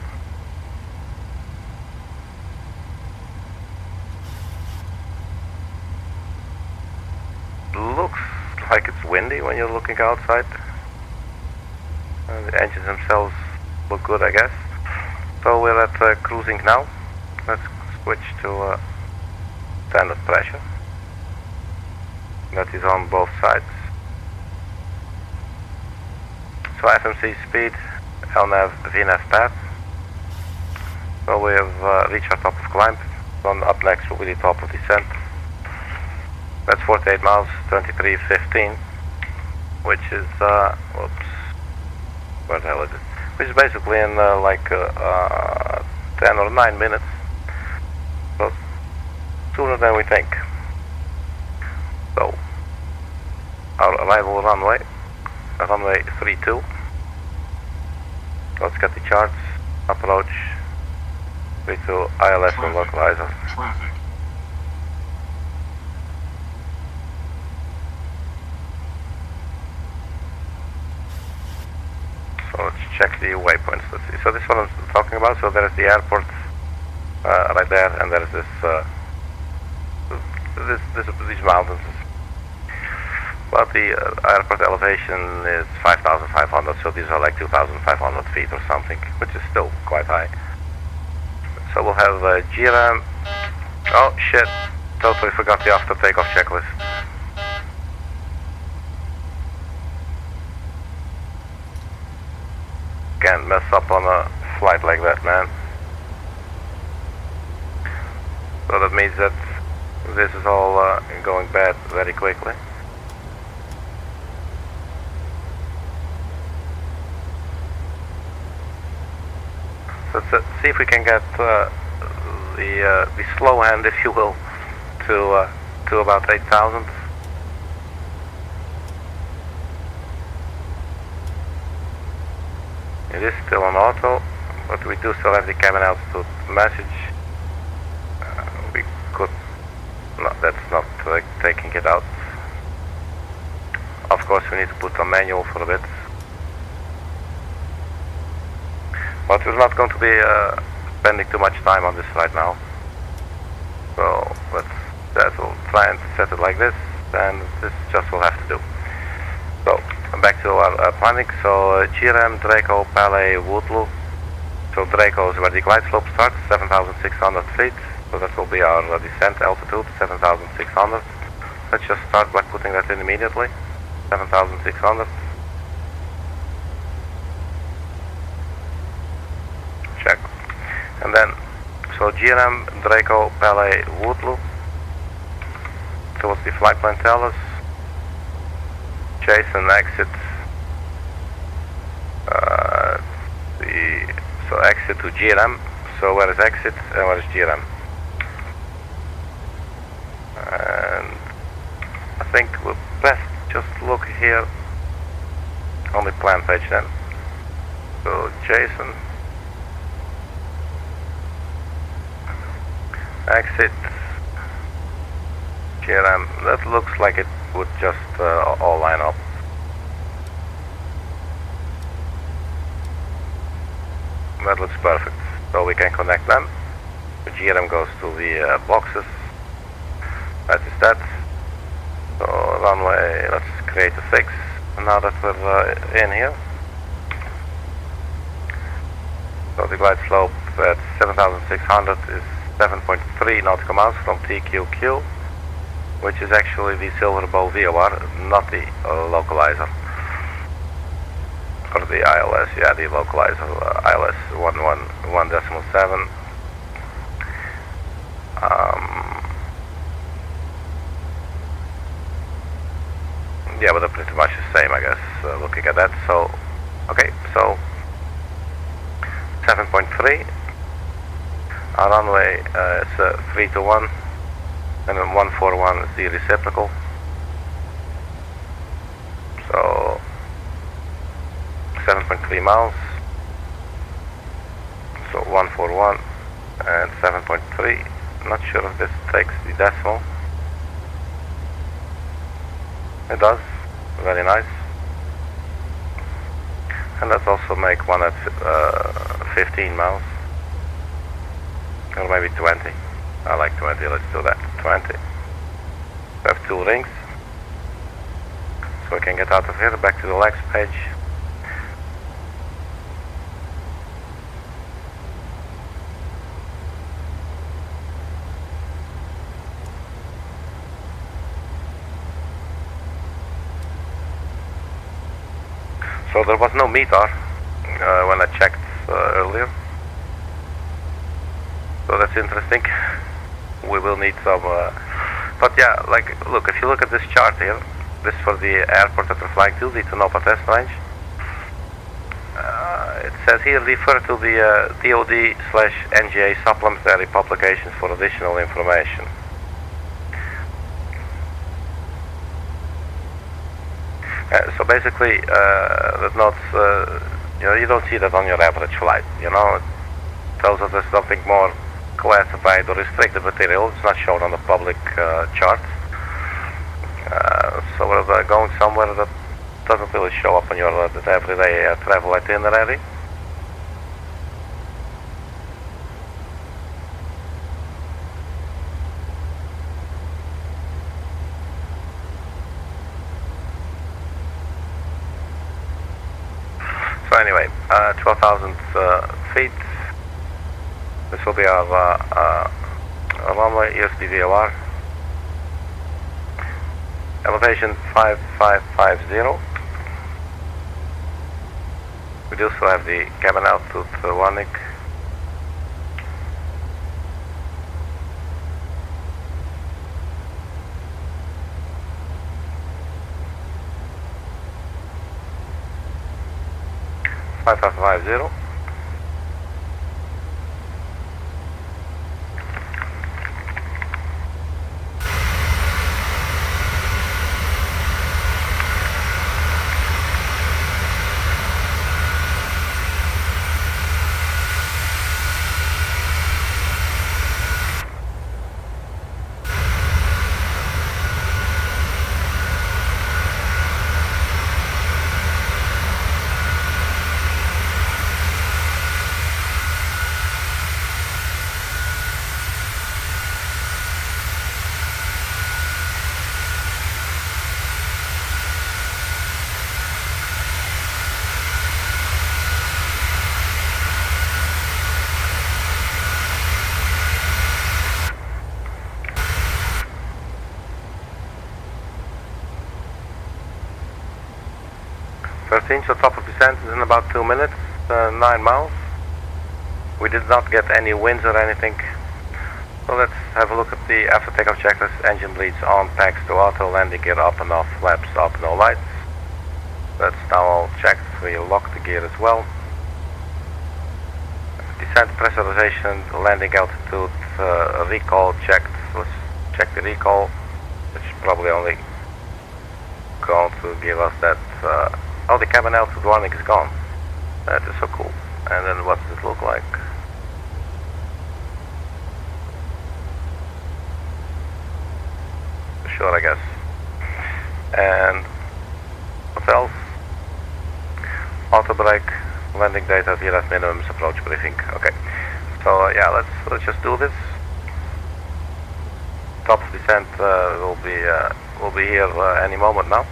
Looks like it's windy when you're looking outside. The engines themselves look good, I guess. So we're at cruising now. Let's switch to standard pressure. That is on both sides. So FMC speed, LNAV, VNAV path. So we have reached our top of climb. So up next will be the top of descent. That's 48 miles, 23:15, which is, whoops, where the hell is it? Which is basically in like 10 or 9 minutes. So sooner than we think. So our arrival runway 32. Let's get the charts. Approach 32 ILS and localizer. Traffic. So let's check the waypoints. Let's see. So this one I'm talking about. So there's the airport right there, and there's these mountains. But the airport elevation is 5,500, so these are like 2,500 feet or something, which is still quite high. So we'll have GRAM. Oh shit, totally forgot the after takeoff checklist. Can't mess up on a flight like that, man. So that means that this is all going bad very quickly. Let's see if we can get the slow hand, if you will, to about 8,000. It is still on auto, but we do still have the cabin altitude message. We could, no, that's not taking it out. Of course, we need to put on manual for a bit. But we're not going to be spending too much time on this right now. So we'll try and set it like this, and this just will have to do. So back to our planning. So GRM, Draco, Palais, Woodloo. So So Draco is where the glide slope starts, 7,600 feet. So that will be our descent altitude, 7,600. Let's just start by putting that in immediately, 7,600. Check. And then, so GRM, Draco, Palais, Woodloo. So what's the flight plan tell us? JAYSN exit. So exit to GRM. So where is exit and where is GRM? And I think we'll best just look here on the plan page then. So JAYSN. Exit GRM. That looks like it would just all line up. That looks perfect. So we can connect them. The GRM goes to the boxes. That is that. So runway, let's create a fix. Now that we're in here. So the glide slope at 7,600 is 7.3 nautical miles from TQQ, which is actually the Silver Bow VOR, not the localizer. Or the ILS, yeah, the localizer, ILS 111.7. Yeah, but they're pretty much the same, I guess, looking at that. So, okay, so 7.3. Our runway is 321, and then 141 is the reciprocal. So 7.3 miles. So 141 and 7.3. Not sure if this takes the decimal. It does. Very nice. And let's also make one at 15 miles. Or maybe 20. I like 20, let's do that. 20. We have 2 rings. So we can get out of here, back to the legs page. So there was no METAR when I checked earlier. So that's interesting. We will need some, but yeah, like, look, if you look at this chart here, this is for the airport that we're flying to, the Tonopah test range. It says here, refer to the DOD/NGA supplementary publications for additional information. So basically, that notes, you don't see that on your average flight, It tells us there's something more classified or restricted material. It's not shown on the public charts. So we're going somewhere that doesn't really show up on your everyday travel itinerary. So anyway, 12,000 feet. This will be our runway. Here's the VOR. Elevation 5550. We do still have the cabin altitude 1 Nick. Five 5550. 13, so top of descent is in about 2 minutes, 9 miles. We did not get any winds or anything. So let's have a look at the after takeoff checklist. Engine bleeds on, packs to auto, landing gear up and off, flaps up, no lights. That's now all checked. We locked the gear as well. Descent pressurization, landing altitude, recall checked. Let's check the recall, which is probably only going to give us that. Oh, the cabin altitude warning is gone. That is so cool. And then what does it look like? Sure, I guess. And what else? Auto brake, landing data, VLS minimums, approach briefing. Okay. So yeah, let's just do this. Top of descent will be here any moment now.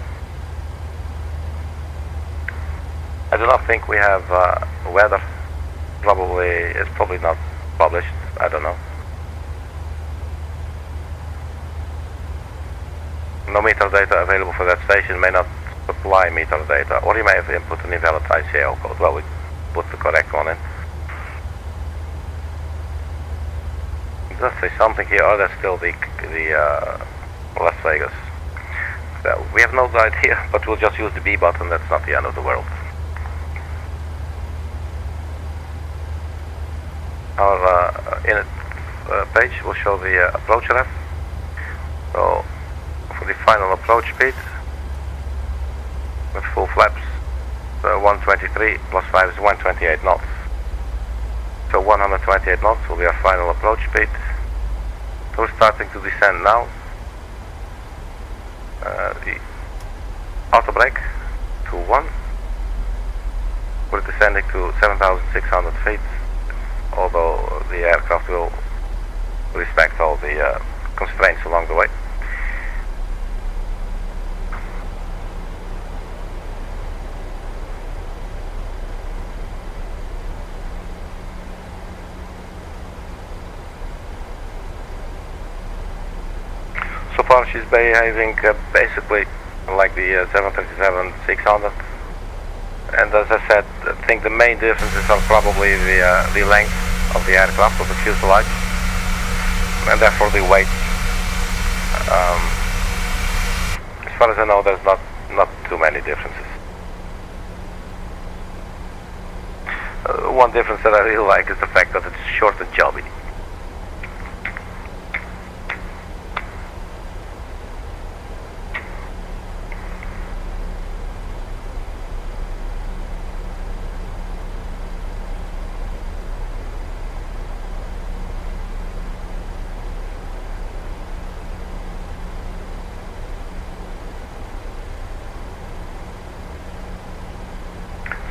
I do not think we have weather. It's probably not published. I don't know. No meter data available for that station. May not supply meter data, or you may have input an invalid ICAO code. Well, we put the correct one in. It does say something here. Oh, that's still the Las Vegas. So we have no idea, but we'll just use the B button. That's not the end of the world. Our init page will show the approach ref. So for the final approach speed with full flaps, 123 plus 5 is 128 knots. So 128 knots will be our final approach speed. So we're starting to descend now. The auto brake to 1. We're descending to 7,600 feet, although the aircraft will respect all the constraints along the way. So far she's behaving basically like the 737-600, and as I said, I think the main differences are probably the length of the aircraft, of the fuselage, and therefore the weight. As far as I know, there's not too many differences. One difference that I really like is the fact that it's short and chubby.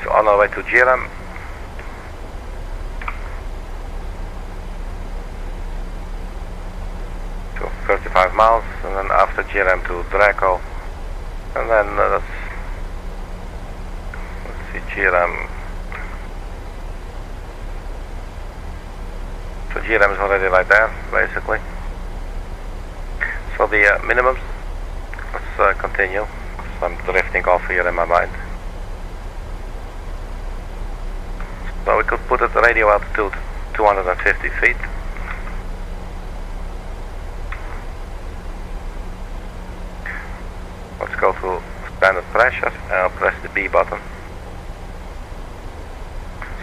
On our way to Jiram. To 35 miles, and then after Jiram to Draco, and then let's see Jiram. So Jiram is already right there, basically. So the minimums. Let's continue. So I'm drifting off here in my mind. So we could put at the radio altitude 250 feet. Let's go to standard pressure and I'll press the B button.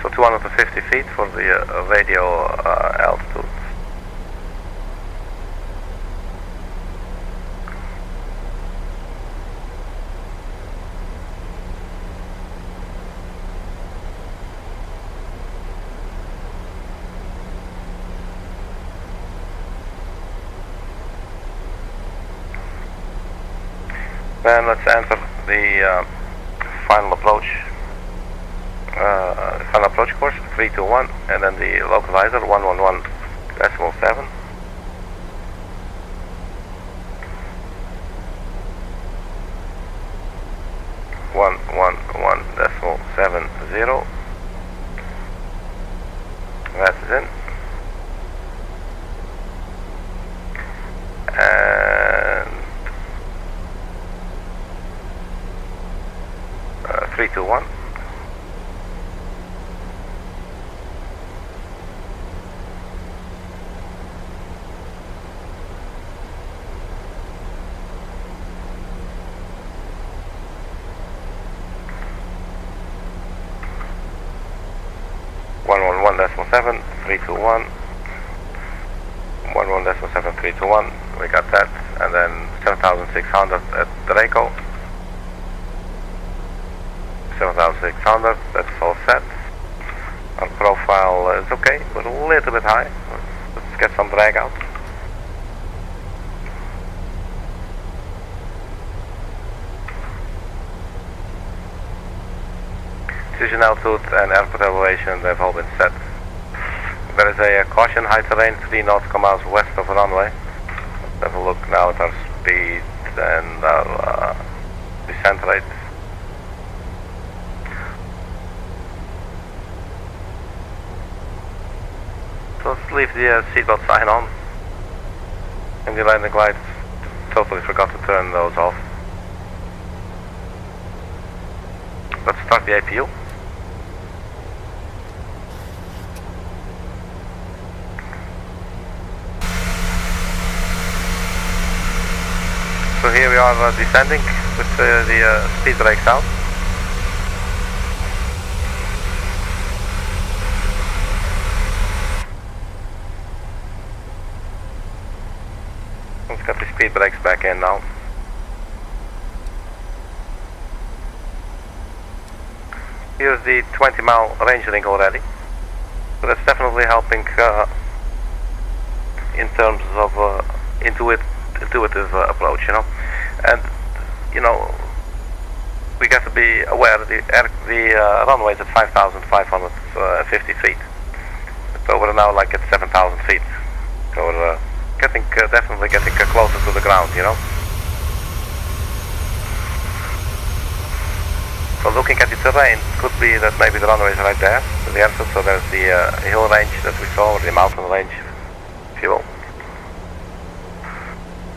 So 250 feet for the radio altitude. Then let's enter the final approach course 321, and then the localizer 111.7. .70. That is in. And 321. Decimal 7, 321. 11.7, 321. We got that, and then 7,600 at Draco. 7,600. That's all set. Our profile is okay. We're a little bit high. Let's get some drag out. Decision altitude and airport elevation, they've all been set. There is a caution, high terrain, 3 nautical miles west of the runway. Let's have a look now at our speed and our descent rate. So let's leave the seatbelt sign on. And the landing lights, totally forgot to turn those off. Let's start the APU. So here we are descending with the speed brakes out. Let's get the speed brakes back in now. Here's the 20-mile range ring already. So that's definitely helping in terms of intuitive approach, you know. And you know, we got to be aware the runway is at 5,550 feet. So we're now like at 7,000 feet. So we're definitely getting closer to the ground, you know. So looking at the terrain, could be that maybe the runway is right there, to the airfield. So there's the hill range that we saw, or the mountain range, if you will.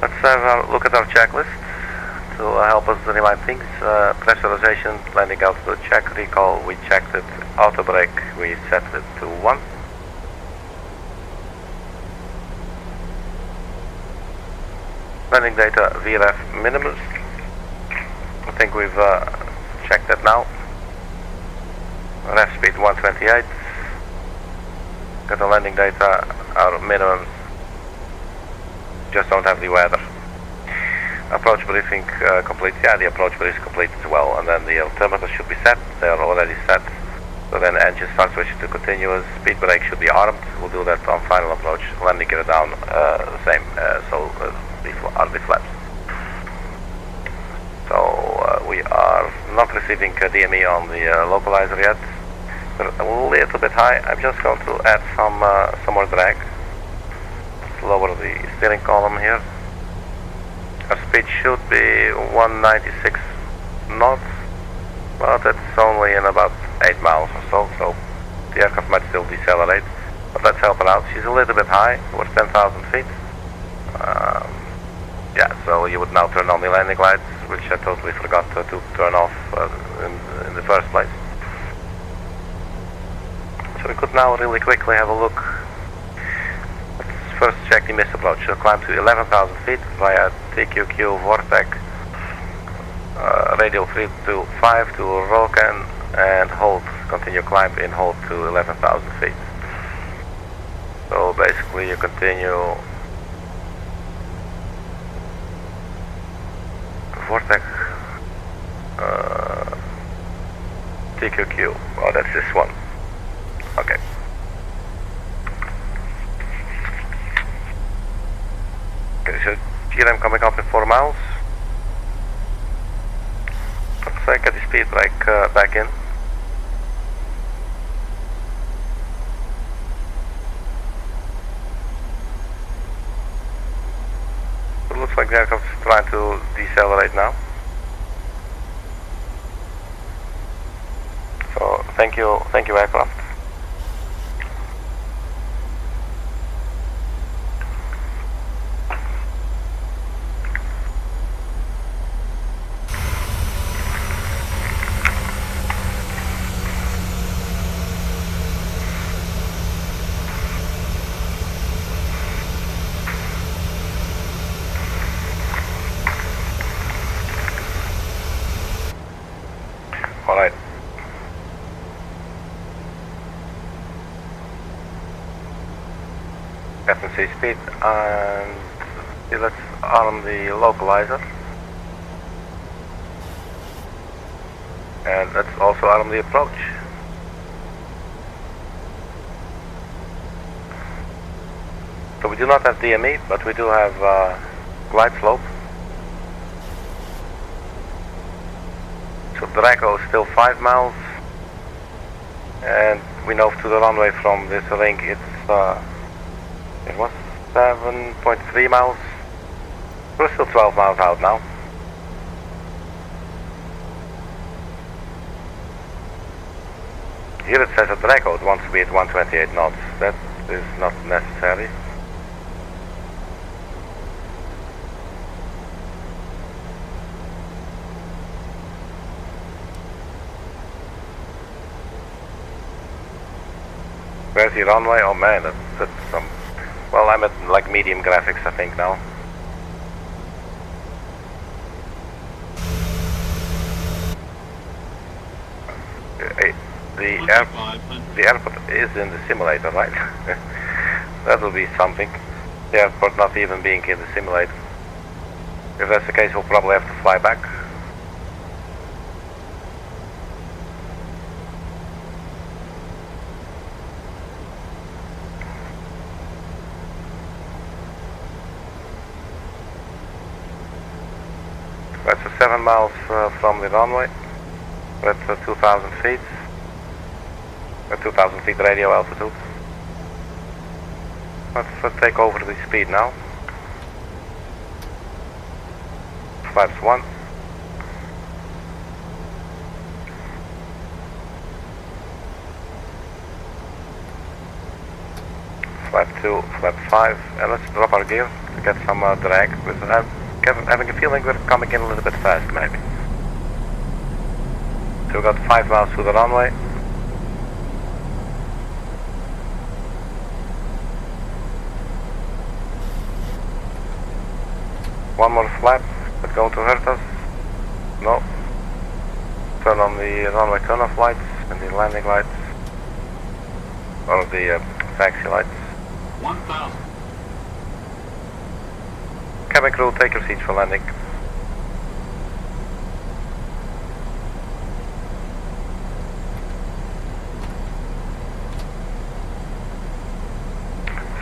Let's have a look at our checklist to help us remind things. Pressurization, landing altitude check, recall, we checked it. Auto brake, we set it to 1. Landing data, VRF minimum. I think we've checked that now. Ref speed 128. Got the landing data, our minimum. Just don't have the weather. Approach briefing complete. Yeah, the approach brief is complete as well. And then the altimeter should be set. They are already set. So then engine start switching to continuous. Speed brake should be armed. We'll do that on final approach. Landing gear down, the same. So the flaps. So we are not receiving DME on the localizer yet. We're a little bit high. I'm just going to add some more drag. Let's lower the steering column here. Our speed should be 196 knots, but it's only in about 8 miles or so, so the aircraft might still decelerate. But let's help her out. She's a little bit high. We're 10,000 feet. Yeah, so you would now turn on the landing lights, which I totally forgot to turn off in the first place. So we could now really quickly have a look. Let's first check the missed approach. She'll climb to 11,000 feet via TQQ Vortec, radial 325 to Rokan, and hold, continue climb in hold to 11,000 feet. So basically you continue Vortec, TQQ, oh that's this one, okay. Okay, so here I'm coming up in 4 miles. Let's get the speed brake back in. It looks like the aircraft is trying to decelerate now. So thank you aircraft. say speed, and let's arm the localizer. And let's also arm the approach. So we do not have DME, but we do have glide slope. So Draco is still 5 miles. And we know to the runway from this link it was 7.3 miles. We're still 12 miles out now. Here it says that Draco it wants to be at 128 knots. That is not necessary. Where's the runway? Oh man, that's some... Well, I'm at like medium graphics I think now. The airport is in the simulator, right? That will be something. The airport not even being in the simulator. If that's the case, we'll probably have to fly back. That's 7 miles from the runway. That's 2,000 feet. 2,000 feet radio altitude. Let's take over the speed now. Flaps 1. Flap 2, flap 5, and let's drop our gear to get some drag. I'm having a feeling we're coming in a little bit fast, maybe. So we've got 5 miles to the runway. One more flap, that's going to hurt us. No. Turn on the runway turn-off lights and the landing lights. Or the taxi lights. 1,000. Cabin crew, take your seats for landing.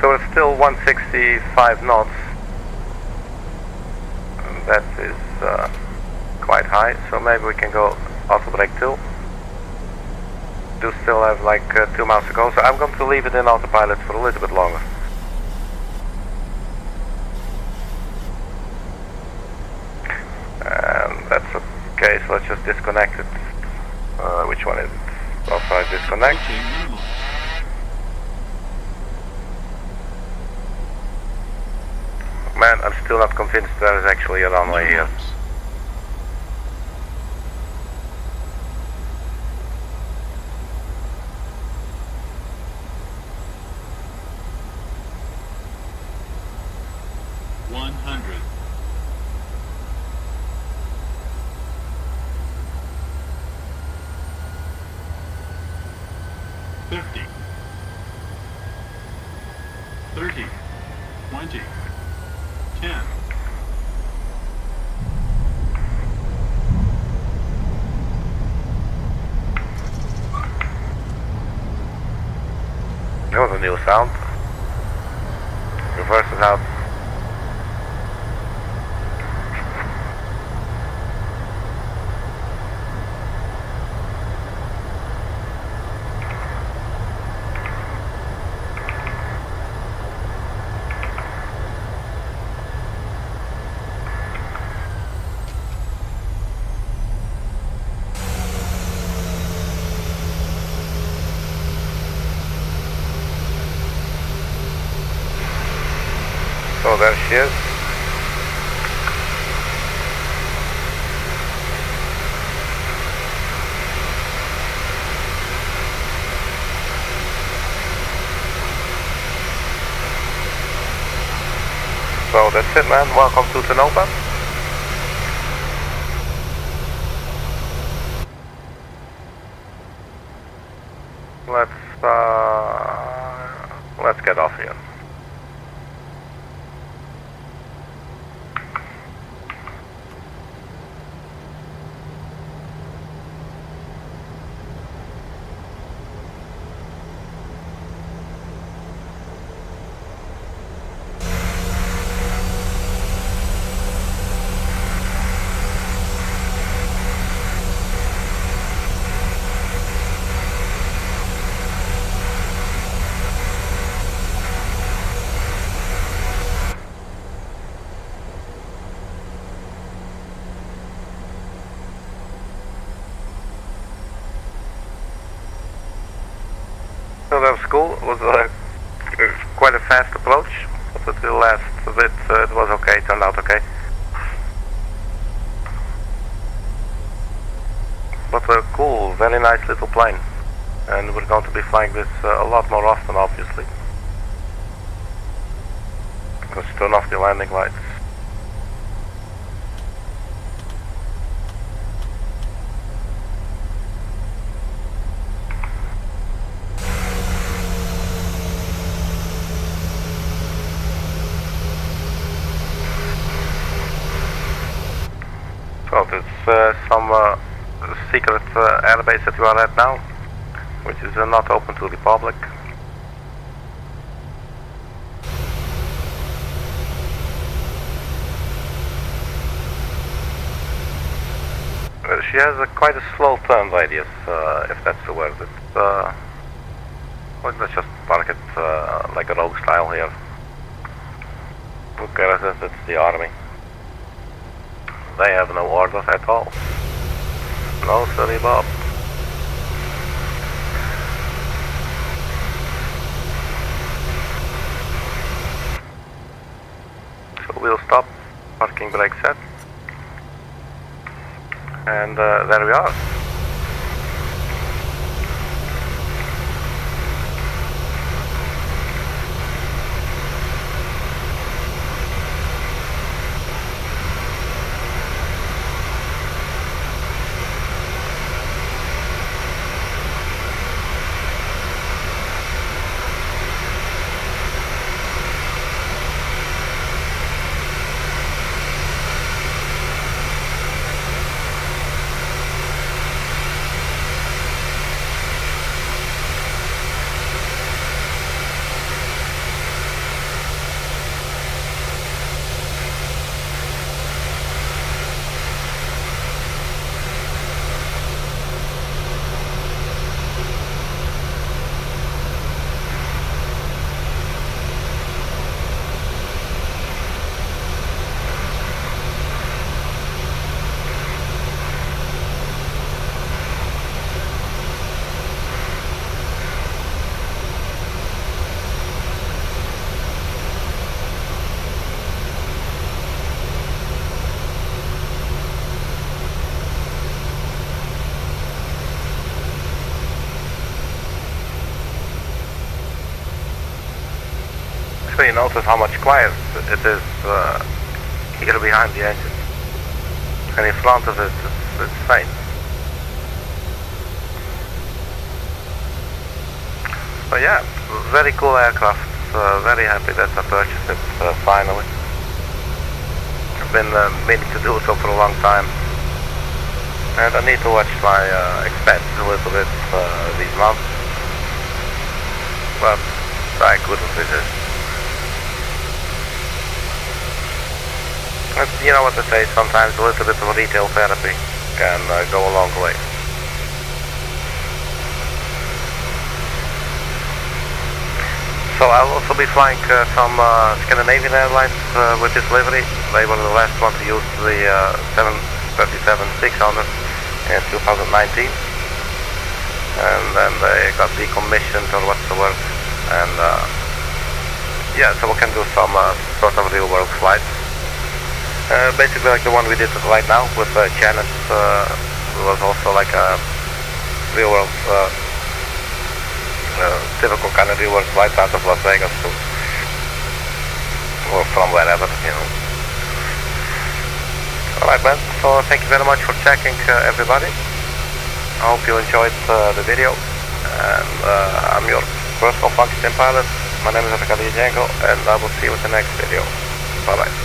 So it's still 165 knots. That is quite high, so maybe we can go auto brake 2. Do still have like 2 miles to go, so I'm going to leave it in autopilot for a little bit longer. And that's okay, so let's just disconnect it. Which one is it? Authorize disconnect. Man, I'm still not convinced there is actually a runway here. That was a new sound. Reverse it out. So there she is. So that's it, man. Welcome to Tonopah. Let's get off here. so that was cool. It was quite a fast approach, but the last bit it was okay, turned out okay. But a cool, very nice little plane. And we're going to be flying this a lot more often, obviously. Let's turn off the landing lights. So there's some secret airbase that we are at now, which is not open to the public. She has quite a slow turn radius, if that's the word. It's, well, let's just park it like a rogue style here. Who cares if it's the army? They have no orders at all. No, sorry, Bob. So we'll stop, parking brake set. And there we are. So you notice how much quieter it is here behind the engine. And in front of it, it's faint. So yeah, very cool aircraft. Very happy that I purchased it finally. I've been meaning to do so for a long time. And I need to watch my expenses a little bit these months. But I couldn't resist. You know what they say, sometimes a little bit of retail therapy can go a long way. So I'll also be flying some Scandinavian Airlines with this livery. They were the last one to use the 737-600 in 2019. And then they got decommissioned or what's the word. And yeah, so we can do some sort of real world flights. Basically like the one we did right now with Janet. It was also like a real world, typical kind of real world flight out of Las Vegas to, or from wherever, you know. Alright man, so thank you very much for checking everybody. I hope you enjoyed the video. And I'm your personal function pilot. My name is Arkady Gidzenko, and I will see you in the next video. Bye bye.